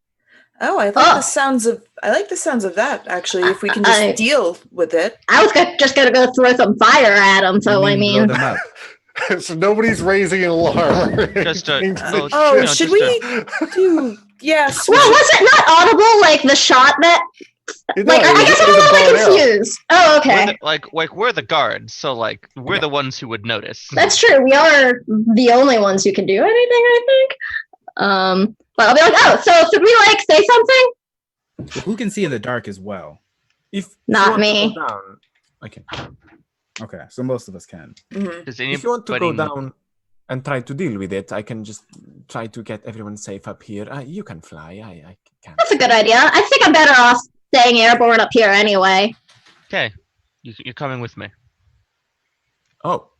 Oh, I like the sounds of. I like the sounds of that. Actually, if we can just deal with it.
I was just gonna go throw some fire at them. So I mean,
blow them up.
So nobody's raising an alarm.
Just
should we do? Yes.
Well, was it not audible? Like the shot that. I guess I'm a little bit confused. Oh, okay.
We're the guards, so like we're the ones who would notice.
That's true. We are the only ones who can do anything, I think. But I'll be like, oh, so should we like say something?
Who can see in the dark as well?
Not me.
Okay.
Okay, so most of us can.
Mm-hmm.
Does
If you want to go down and try to deal with it, I can just try to get everyone safe up here. You can fly. I can't.
That's a good idea. I think I'm better off staying airborne up here anyway.
Okay, you're coming with me.
Oh.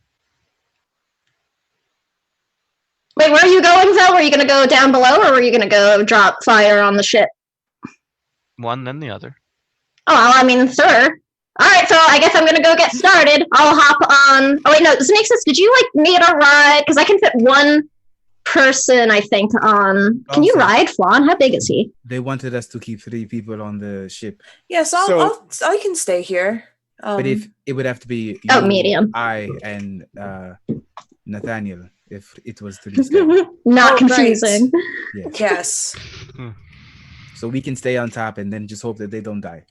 Wait, where are you going, Phil? Were you going to go down below, or were you going to go drop fire on the ship?
One, then the other.
Oh, well, I mean, sir. All right, so I guess I'm going to go get started. I'll hop on. Oh, wait, no, this makes sense. Did you, like, need a ride? Because I can fit one person, I think, on. Can you ride Flan? How big is he?
They wanted us to keep 3 people on the ship.
Yes, I can stay here.
But if it would have to be
medium.
I and Nathaniel, if it was to be scary.
Not confusing.
Yes.
Yes.
So we can stay on top and then just hope that they don't die.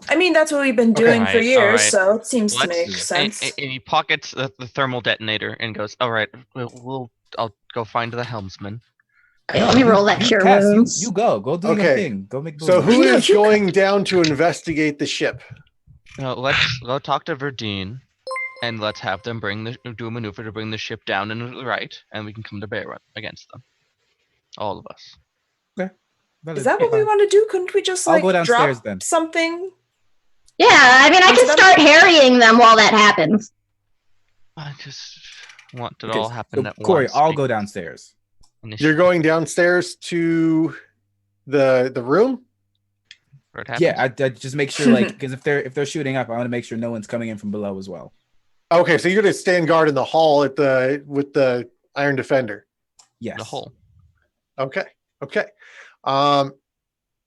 I mean, that's what we've been doing for years, so it seems to make
And
sense.
he pockets the thermal detonator and goes, "All right, I'll go find the helmsman."
Okay, let me roll that cure
Cass,
wounds.
you go do your thing. Go make.
So who is going down to investigate the ship?
Let's go talk to Verdine, and let's have them do a maneuver to bring the ship down and to the right, and we can come to bear against them. All of us.
Okay.
Is that what we want to do? Couldn't we just like
go downstairs
drop
then.
something?
Yeah, I mean, I can start harrying them while that happens.
I just want it all happen at
Corey,
once.
I'll go downstairs.
You're going downstairs to the room?
Where it happens.
Yeah, I just make sure, like, because if they're shooting up, I want to make sure no one's coming in from below as well.
Okay, so you're going to stand guard in the hall with the Iron Defender.
Yes.
The hole.
Okay. All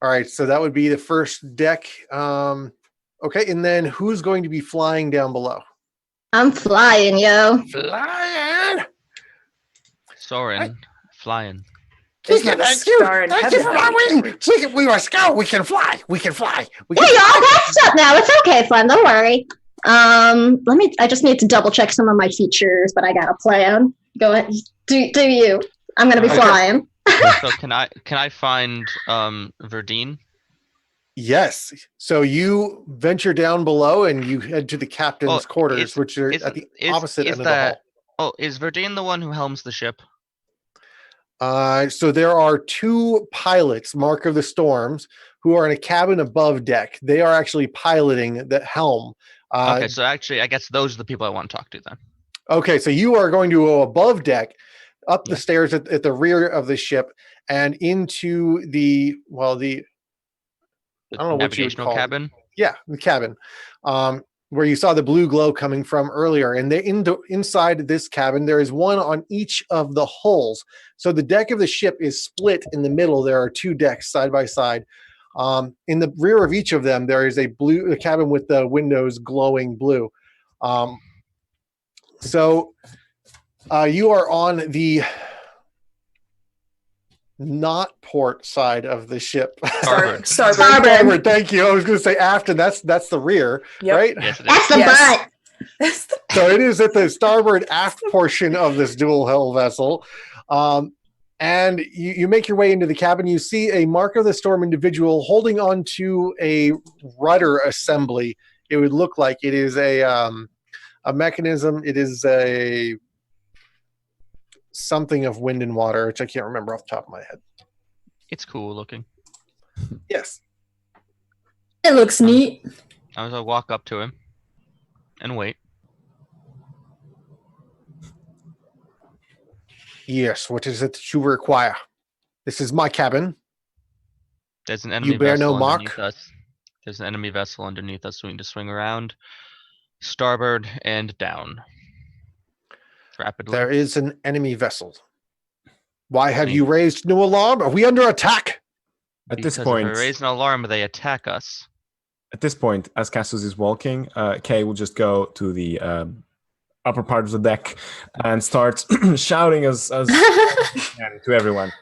right, so that would be the first deck. Okay, and then who's going to be flying down below?
I'm flying, yo.
Flying!
Soaring, flying.
There's no
Thank you
star in
for
heaven.
my wing. We are scout. We can fly. We can fly.
Yeah, y'all got stuff now. It's okay, Flan. Don't worry. I just need to double check some of my features, but I got a plan. Go ahead. Do you? I'm gonna be flying.
So can I find Verdine?
Yes. So you venture down below and you head to the captain's quarters, which are at the opposite end of the hall.
Oh, is Verdine the one who helms the ship?
So there are 2 pilots, Mark of the Storms, who are in a cabin above deck. They are actually piloting the helm.
Okay, so actually, I guess those are the people I want to talk to then.
Okay, so you are going to go above deck. up the stairs at the rear of the ship and into the I don't know what you would
navigational
call it.
cabin.
Yeah, the cabin, where you saw the blue glow coming from earlier. And inside this cabin, there is one on each of the hulls. So the deck of the ship is split in the middle. There are 2 decks side by side. In the rear of each of them, there is a cabin with the windows glowing blue. So you are on the not port side of the ship.
Starboard.
Starboard. Thank you. I was going to say aft, and that's the rear, right?
Yes, it
That's
is.
the butt.
So it is at the starboard aft portion of this dual hull vessel. And you make your way into the cabin. You see a Mark of the Storm individual holding on to a rudder assembly. It would look like it is a mechanism. It is a something of wind and water, which I can't remember off the top of my head.
It's cool looking.
Yes.
It looks neat.
I was gonna walk up to him and wait.
Yes. What is it that you require? This is my cabin.
There's an enemy
bear
vessel
no mark?
underneath us. There's an enemy vessel underneath us. We need to swing around, starboard and down. Rapidly.
There is an enemy vessel. Why have
Hmm.
you raised no alarm? Are we under attack?
At this
Because
point,
if we raise an alarm, they attack us.
as Cassius is walking, Kay will just go to the upper part of the deck and start shouting as to everyone.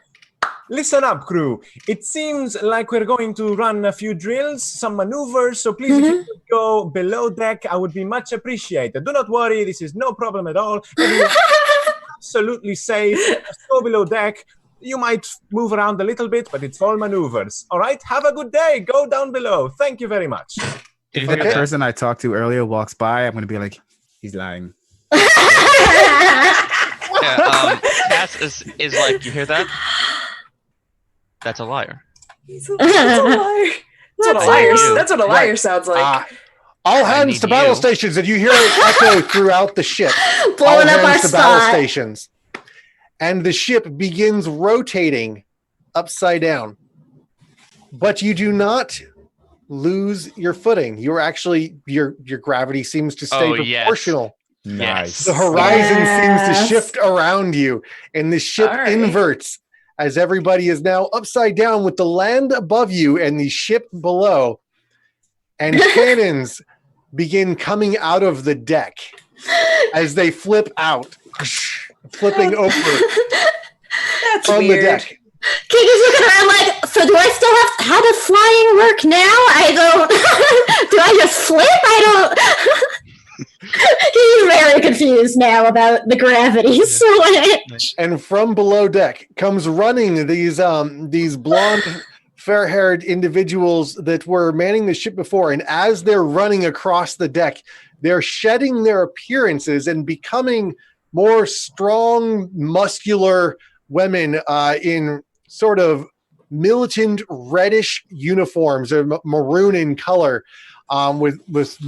Listen up, crew. It seems like we're going to run a few drills, some maneuvers, so please, if you could go below deck, I would be much appreciated. Do not worry, this is no problem at all. Everyone is absolutely safe. Just go below deck. You might move around a little bit, but it's all maneuvers. All right? Have a good day. Go down below. Thank you very much.
Did you
If
hear
the
that?
person I talked to earlier walks by, I'm gonna be like, he's lying.
Yeah, Cass is like, you hear that? That's a liar.
That's a liar. That's what a liar sounds like.
All
I
hands
need
to battle
you.
stations, and you hear it echo throughout the ship.
Blowing
All
up our
hands to battle
spot.
stations. And the ship begins rotating upside down. But you do not lose your footing. You're actually your gravity seems to stay
Oh, yes.
proportional.
Nice.
The horizon seems to
Yes.
shift around you, and the ship
All right.
inverts as everybody is now upside down with the land above you and the ship below. And cannons begin coming out of the deck as they flip out, flipping over
That's
from
weird.
the deck.
Kiki's looking around like, so do I still have, how does flying work now? I don't, do I just flip? I don't. He's very confused now about the gravity switch.
And from below deck comes running these blonde, fair-haired individuals that were manning the ship before. And as they're running across the deck, they're shedding their appearances and becoming more strong, muscular women in sort of militant reddish uniforms, or maroon in color, with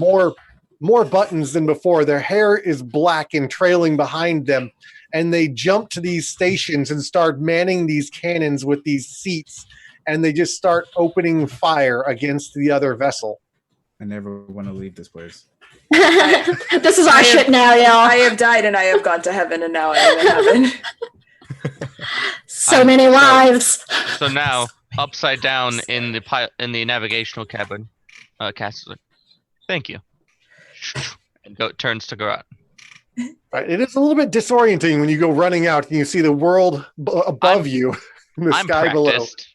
more buttons than before. Their hair is black and trailing behind them, and they jump to these stations and start manning these cannons with these seats, and they just start opening fire against the other vessel.
I never want to leave this place.
This is our
I
ship
have-
now, y'all.
I have died and I have gone to heaven, and now I am in heaven.
So many wives.
So now, upside down in the navigational cabin, Cass is like, "Thank you," and turns to go out.
Right? It is a little bit disorienting when you go running out and you see the world above you and the
I'm
sky below.
practiced.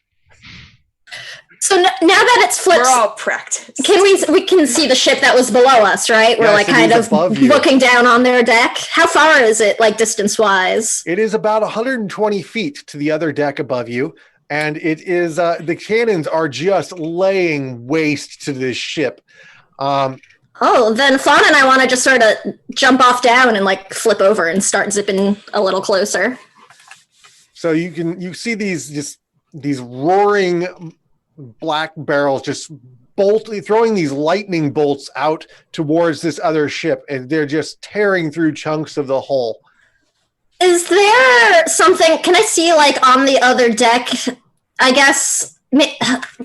So now that it's flipped,
We're all practiced.
can we can see the ship that was below us, right? We're
Yes,
like
it
kind
is
of
above you.
looking down on their deck. How far is it, like distance wise?
It is about 120 feet to the other deck above you, and it is the cannons are just laying waste to this ship.
Oh, then Fawn and I want to just sort of jump off down and like flip over and start zipping a little closer.
So you see these roaring black barrels just throwing these lightning bolts out towards this other ship, and they're just tearing through chunks of the hull.
Is there something? Can I see like on the other deck? I guess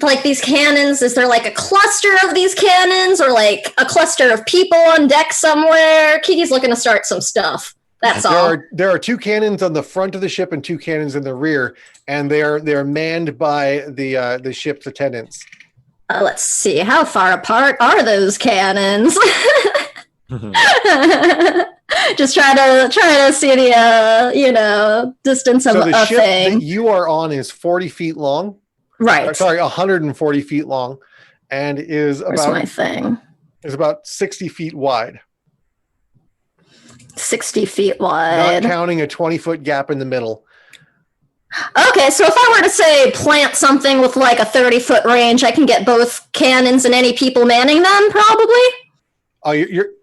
like these cannons. Is there like a cluster of these cannons, or like a cluster of people on deck somewhere? Kiki's looking to start some stuff. That's all.
There are 2 cannons on the front of the ship and 2 cannons in the rear, and they are manned by the ship's attendants.
Let's see. How far apart are those cannons? Just try to see the distance of
So the
a
ship
thing.
that you are on is 40 feet long.
Right.
Sorry, 140 feet long, and is
Where's my thing?
about 60 feet wide.
60 feet
Not
wide.
counting a 20-foot gap in the middle.
Okay, so if I were to say plant something with like a 30-foot range, I can get both cannons and any people manning them, probably.
Oh,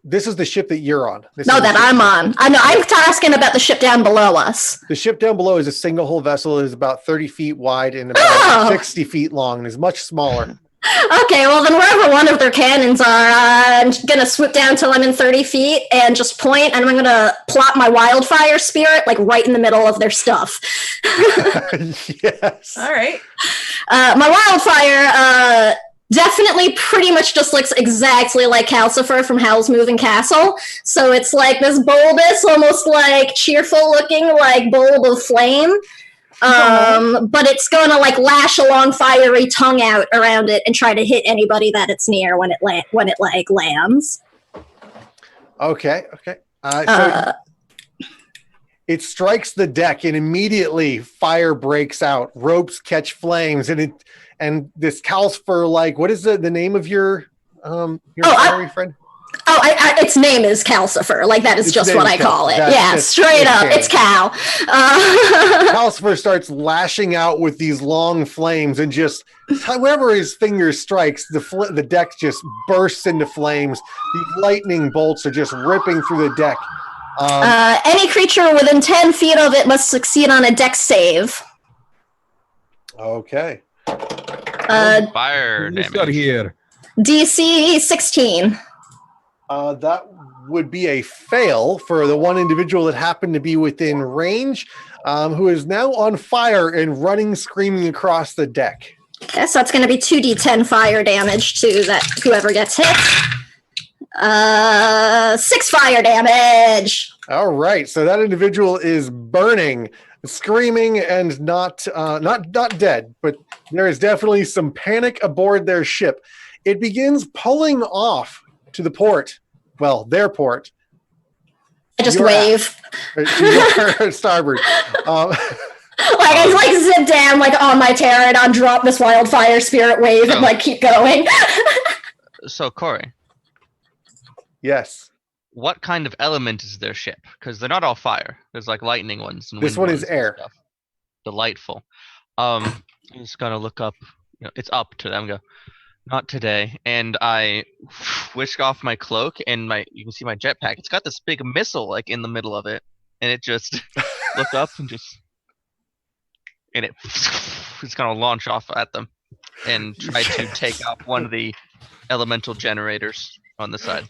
this is the ship that you're on.
No, that I'm on. I know. I'm asking about the ship down below us.
The ship down below is a single hull vessel. It is about 30 feet wide and about 60 feet long, and is much smaller.
Okay, well then wherever one of their cannons are, I'm gonna swoop down till I'm in 30 feet and just point, and I'm gonna plop my wildfire spirit like right in the middle of their stuff.
Yes.
All right.
My wildfire definitely pretty much just looks exactly like Calcifer from Howl's Moving Castle. So it's like this bulbous, almost like cheerful looking like bulb of flame. But it's gonna like lash a long fiery tongue out around it and try to hit anybody that it's near when it lands.
Okay. So it strikes the deck, and immediately fire breaks out. Ropes catch flames, and this Calcifer, like, what is the name of your fiery friend?
Its name is Calcifer. Like, that is
Its
just
name
what
is
I call it.
Cal.
Yeah, straight up.
okay.
It's Cal.
Calcifer starts lashing out with these long flames, and just wherever his finger strikes, the deck just bursts into flames. These lightning bolts are just ripping through the deck.
Any creature within 10 feet of it must succeed on a dex save.
Okay.
Fire
Let's start
damage.
here.
DC 16.
That would be a fail for the one individual that happened to be within range, who is now on fire and running, screaming across the deck.
Okay, so it's going to be 2d10 fire damage to that whoever gets hit. 6 fire damage.
All right, so that individual is burning, screaming, and not dead, but there is definitely some panic aboard their ship. It begins pulling off to the port. Well, their port.
I just
You're
wave.
Starboard.
Like, I like zip down like on my pterodon, drop this wildfire spirit wave, and like keep going.
So, Corey,
Yes.
what kind of element is their ship? Because they're not all fire. There's like lightning ones. And
This
wind
one is
ones and
air.
stuff. Delightful. I'm just gonna look up. It's up to them. Go. Not today. And I whisk off my cloak, and you can see my jetpack. It's got this big missile like in the middle of it, and it just look up and it's gonna launch off at them and try to take out one of the elemental generators on the side.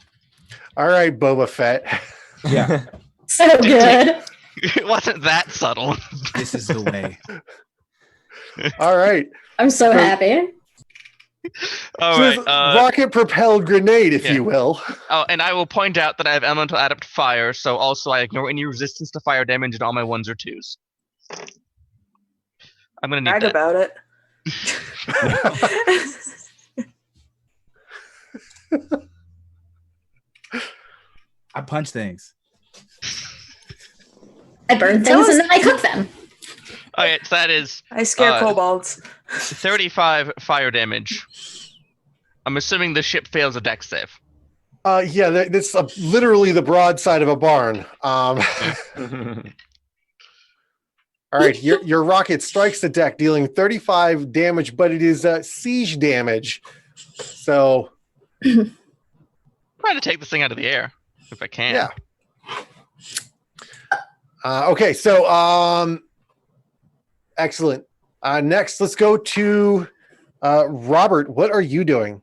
All right, Boba Fett.
Yeah,
So good.
It wasn't that subtle.
this is the way.
All right.
I'm so happy.
All
So
right.
it's rocket propelled grenade, if
yeah.
you will.
Oh, and I will point out that I have elemental adapt fire, so also I ignore any resistance to fire damage in all my 1s or 2s. I'm gonna need
Brag
that.
about it.
I punch things.
I burn things and then I cook them.
Okay, so that is
I scare kobolds.
35 fire damage. I'm assuming the ship fails a dex save.
Yeah, that's literally the broadside of a barn. All right, your rocket strikes the deck, dealing 35 damage, but it is siege damage. So,
I'm trying to take this thing out of the air if I can.
yeah. Okay, so excellent. Next, let's go to Robert. What are you doing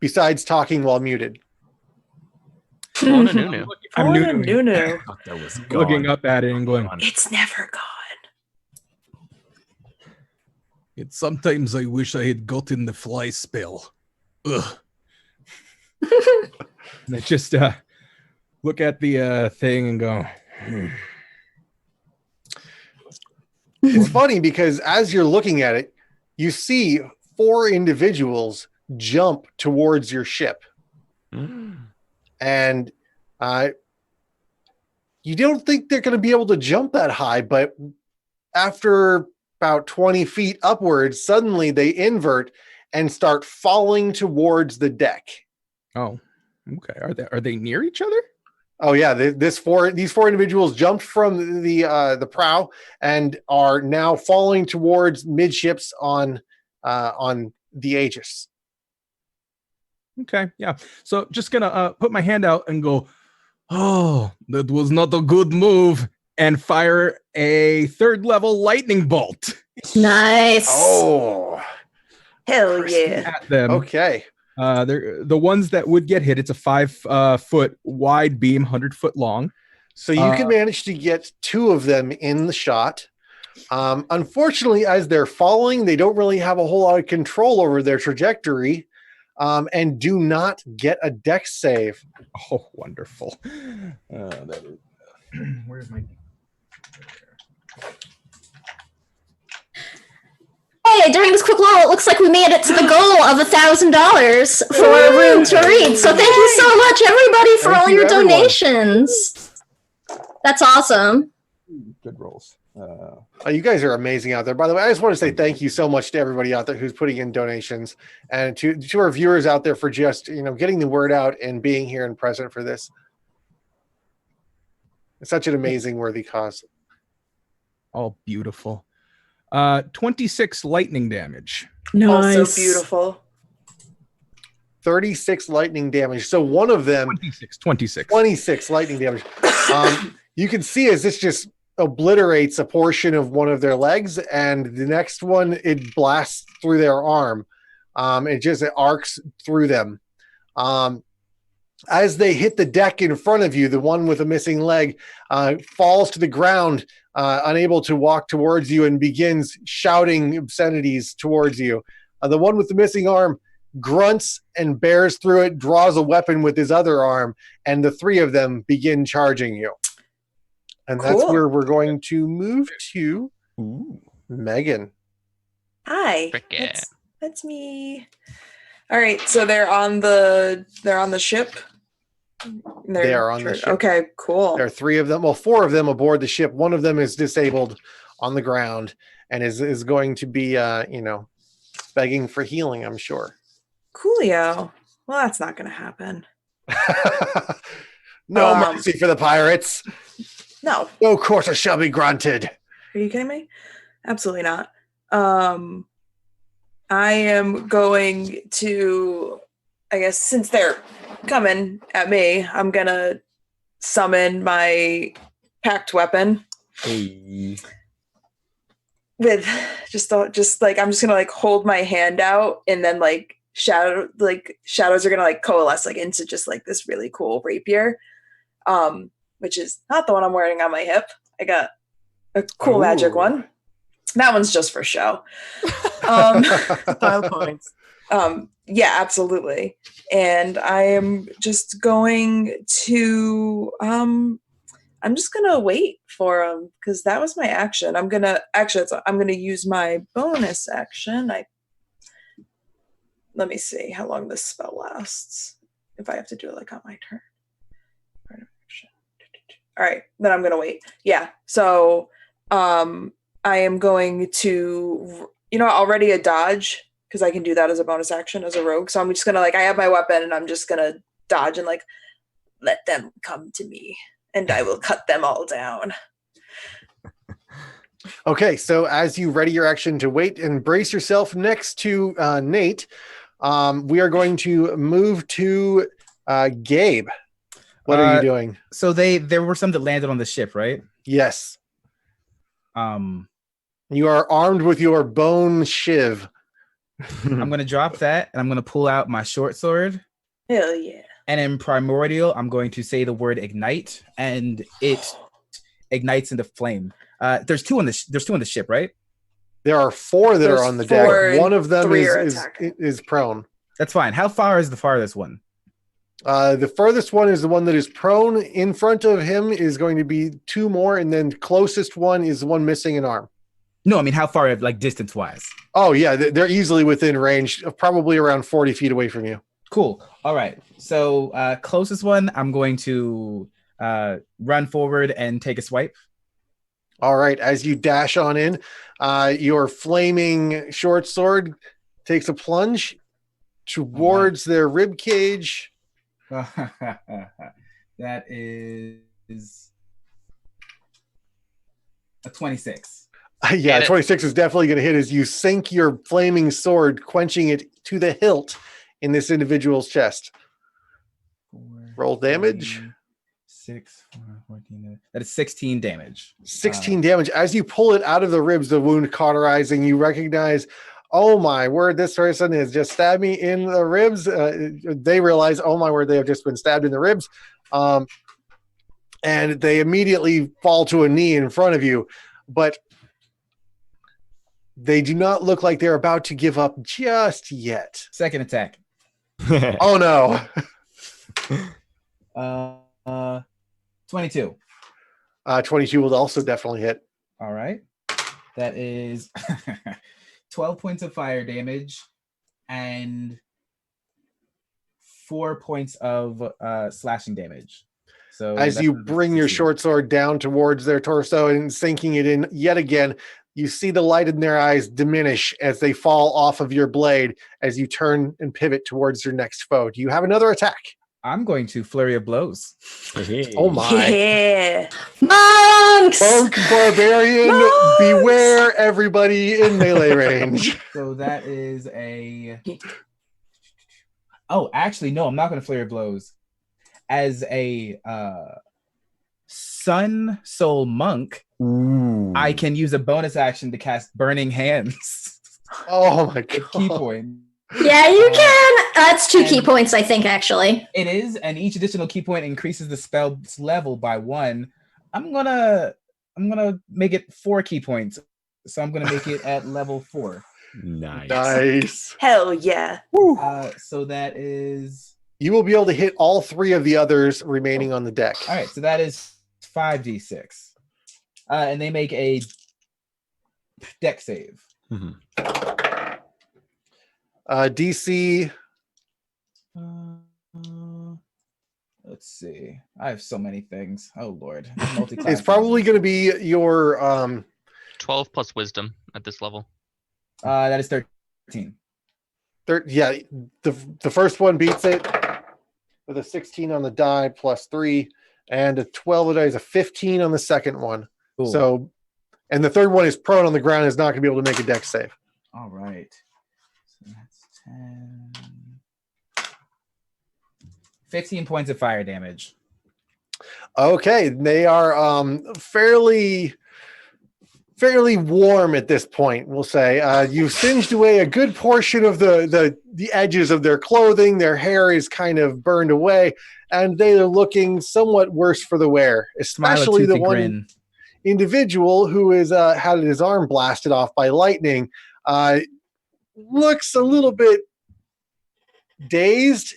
besides talking while muted?
Phone a Nunu.
I'm
Phone a
noodling.
Nunu.
I thought that was gone.
Looking up at it and going,
It's never gone.
sometimes I wish I had gotten the fly spell. Ugh. And I just look at the thing and go,
It's funny because as you're looking at it, you see 4 individuals jump towards your ship. And you don't think they're going to be able to jump that high, but after about 20 feet upwards, suddenly they invert and start falling towards the deck.
oh, okay. Are they near each other?
Oh yeah, these 4 individuals jumped from the prow and are now falling towards midships on the Aegis.
Okay, yeah. So just gonna put my hand out and go, oh, that was not a good move, and fire a 3rd level lightning bolt
Nice.
Oh,
Hell yeah.
at them.
okay.
They're the ones that would get hit. It's a 5-foot wide beam, 100-foot long.
So you can manage to get 2 of them in the shot. Unfortunately, as they're falling, they don't really have a whole lot of control over their trajectory, and do not get a dex save.
Oh, wonderful. That is, where's my?
Hey, during this quick lull, it looks like we made it to the goal of $1,000 for a room to read. So thank you so much, everybody, for
Thank
all
you,
your
everyone.
donations. That's awesome.
Good rolls.
You guys are amazing out there. By the way, I just want to say thank you so much to everybody out there who's putting in donations, and to our viewers out there for just getting the word out and being here and present for this. It's such an amazing, worthy cause.
All beautiful. 26 lightning damage.
Also beautiful.
36 lightning damage. So one of them, 26 lightning damage. You can see as this just obliterates a portion of one of their legs, and the next one, it blasts through their arm. It arcs through them. As they hit the deck in front of you, the one with a missing leg falls to the ground, unable to walk towards you, and begins shouting obscenities towards you. The one with the missing arm grunts and bears through it, draws a weapon with his other arm, and the 3 of them begin charging you. And that's
Cool.
where we're going to move to Meghan.
Hi.
Frick yeah.
That's me. All right, so they're on the ship.
They are on the ship.
Okay, cool.
There are 3 of them. Well, 4 of them aboard the ship. One of them is disabled on the ground and is going to be, begging for healing, I'm sure.
Coolio. Well, that's not going to happen.
No mercy for the pirates.
No.
No quarter shall be granted.
Are you kidding me? Absolutely not. I am going to, I guess, since they're coming at me, I'm going to summon my packed weapon.
Hey.
With just like, I'm just going to hold my hand out, and then shadows are going to coalesce into just this really cool rapier. Which is not the one I'm wearing on my hip. I got a cool magic one. That one's just for show.
Style points.
Yeah, absolutely. And I am just going to I'm just gonna wait for him because that was my action. I'm gonna use my bonus action. Let me see how long this spell lasts. If I have to do it on my turn. All right, then I'm gonna wait. Yeah. So I am going to already a dodge because I can do that as a bonus action as a rogue. So I'm just gonna I have my weapon and I'm just gonna dodge and let them come to me and I will cut them all down.
Okay, so as you ready your action to wait and brace yourself next to Nate, we are going to move to Gabe. What are you doing?
So there were some that landed on the ship, right?
Yes.
I'm
You are armed with your bone shiv.
gonna drop that and I'm gonna pull out my short sword.
Hell yeah.
And in Primordial, I'm going to say the word ignite, and it ignites into flame. There's two on the ship, right?
There are 4 that
There's
are on the
4
deck. One of them
3 are
is
attacking.
prone.
That's fine. How far is the farthest one?
The furthest one is the one that is prone. In front of him is going to be 2 more, and then closest one is the one missing an arm.
No, I mean how far, like distance wise.
Oh yeah, they're easily within range, probably around 40 feet away from you.
Cool. All right. So closest one, I'm going to run forward and take a swipe.
All right, as you dash on in, your flaming short sword takes a plunge towards their rib cage.
That is a 26.
Yeah,
Hit it.
26 is definitely going to hit as you sink your flaming sword, quenching it to the hilt in this individual's chest.
4,
Roll damage.
3, 6, 4, 14. That is 16 damage.
16 damage. As you pull it out of the ribs, the wound cauterizing, you recognize, oh my word, this person has just stabbed me in the ribs. They realize, oh my word, they have just been stabbed in the ribs. And they immediately fall to a knee in front of you. But they do not look like they're about to give up just yet.
Second attack.
Oh no.
22.
22 will also definitely hit.
All right. That is 12 points of fire damage and 4 points of slashing damage. So
As
that's
you bring your
16.
short sword down towards their torso and sinking it in yet again, you see the light in their eyes diminish as they fall off of your blade as you turn and pivot towards your next foe. Do you have another attack?
I'm going to flurry of blows.
Oh my.
Yeah.
Monks!
Monk barbarian,
Monks!
beware everybody in melee range.
So that is a. Oh, actually, no, I'm not going to flurry of blows. As a Sun Soul Monk,
Ooh.
I can use a bonus action to cast Burning Hands.
Oh my
With key
god.
point.
Yeah, you can. That's 2 key points, I think, actually.
It is, and each additional key point increases the spell's level by 1. I'm gonna make it 4 key points. So I'm gonna make it at level 4.
Nice.
Nice.
Hell yeah.
So that is
You will be able to hit all 3 of the others remaining on the deck.
all right. So that is 5d6, and they make a deck save.
Mhm.
DC.
Let's see. I have so many things. Oh Lord,
It's probably going to be your
12 plus wisdom at this level.
that is 13.
yeah, the first one beats it with a 16 on the die plus 3, and a 12 on the die is a 15 on the second one.
Cool.
So, and the third one is prone on the ground, is not going to be able to make a deck save.
All right. So that's 10. 15 points of fire damage.
Okay, they are fairly warm at this point, we'll say. You've singed away a good portion of the edges of their clothing. Their hair is kind of burned away, and they are looking somewhat worse for the wear,
Smile a
especially the
toothy
one
grin.
individual who is had his arm blasted off by lightning. Looks a little bit dazed.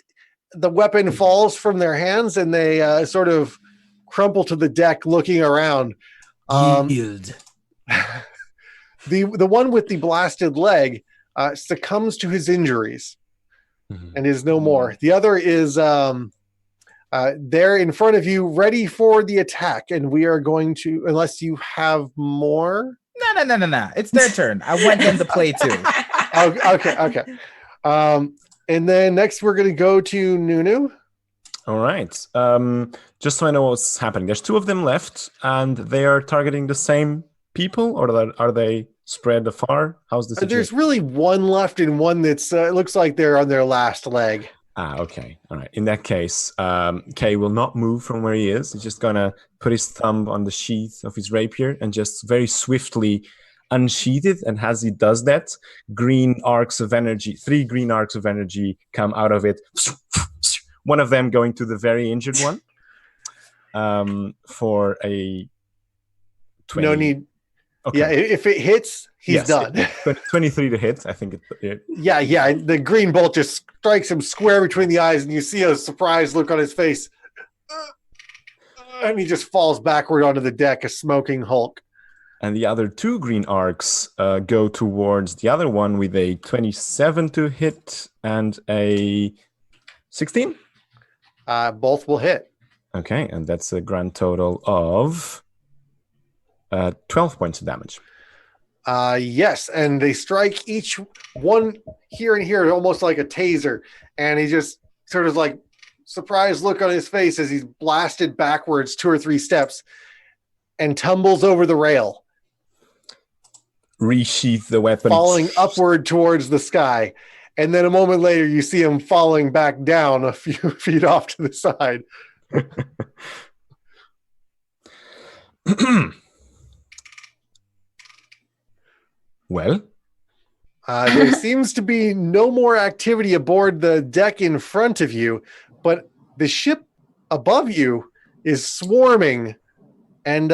The weapon falls from their hands, and they sort of crumple to the deck, looking around.
Yield.
The one with the blasted leg succumbs to his injuries and is no more. The other is there in front of you, ready for the attack, and we are going to, unless you have more.
No. It's their turn. I want them to play too.
Okay. And then next we're going to go to Nunu.
All right. Just so I know what's happening, there's 2 of them left, and they are targeting the same people, or are they spread afar? How's the situation?
There's really one left, and one that's it looks like they're on their last leg.
Okay. All right. In that case, Kay will not move from where he is. He's just gonna put his thumb on the sheath of his rapier and just very swiftly unsheath it. And as he does that, 3 green arcs of energy come out of it, one of them going to the very injured one. For a 20.
No need.
Okay.
Yeah, if it hits, he's
Yes,
done.
23 to hit. I think it
Yeah. The green bolt just strikes him square between the eyes, and you see a surprised look on his face. And he just falls backward onto the deck, a smoking hulk.
And the other 2 green arcs go towards the other one with a 27 to hit and a 16.
Both will hit.
Okay, and that's a grand total of 12 points of damage.
Yes, and they strike each one here and here, almost like a taser. And he just sort of like surprised look on his face as he's blasted backwards 2 or 3 steps and tumbles over the rail,
Resheath the weapon.
falling upward towards the sky. And then a moment later, you see him falling back down a few feet off to the side.
Well,
There seems to be no more activity aboard the deck in front of you, but the ship above you is swarming. And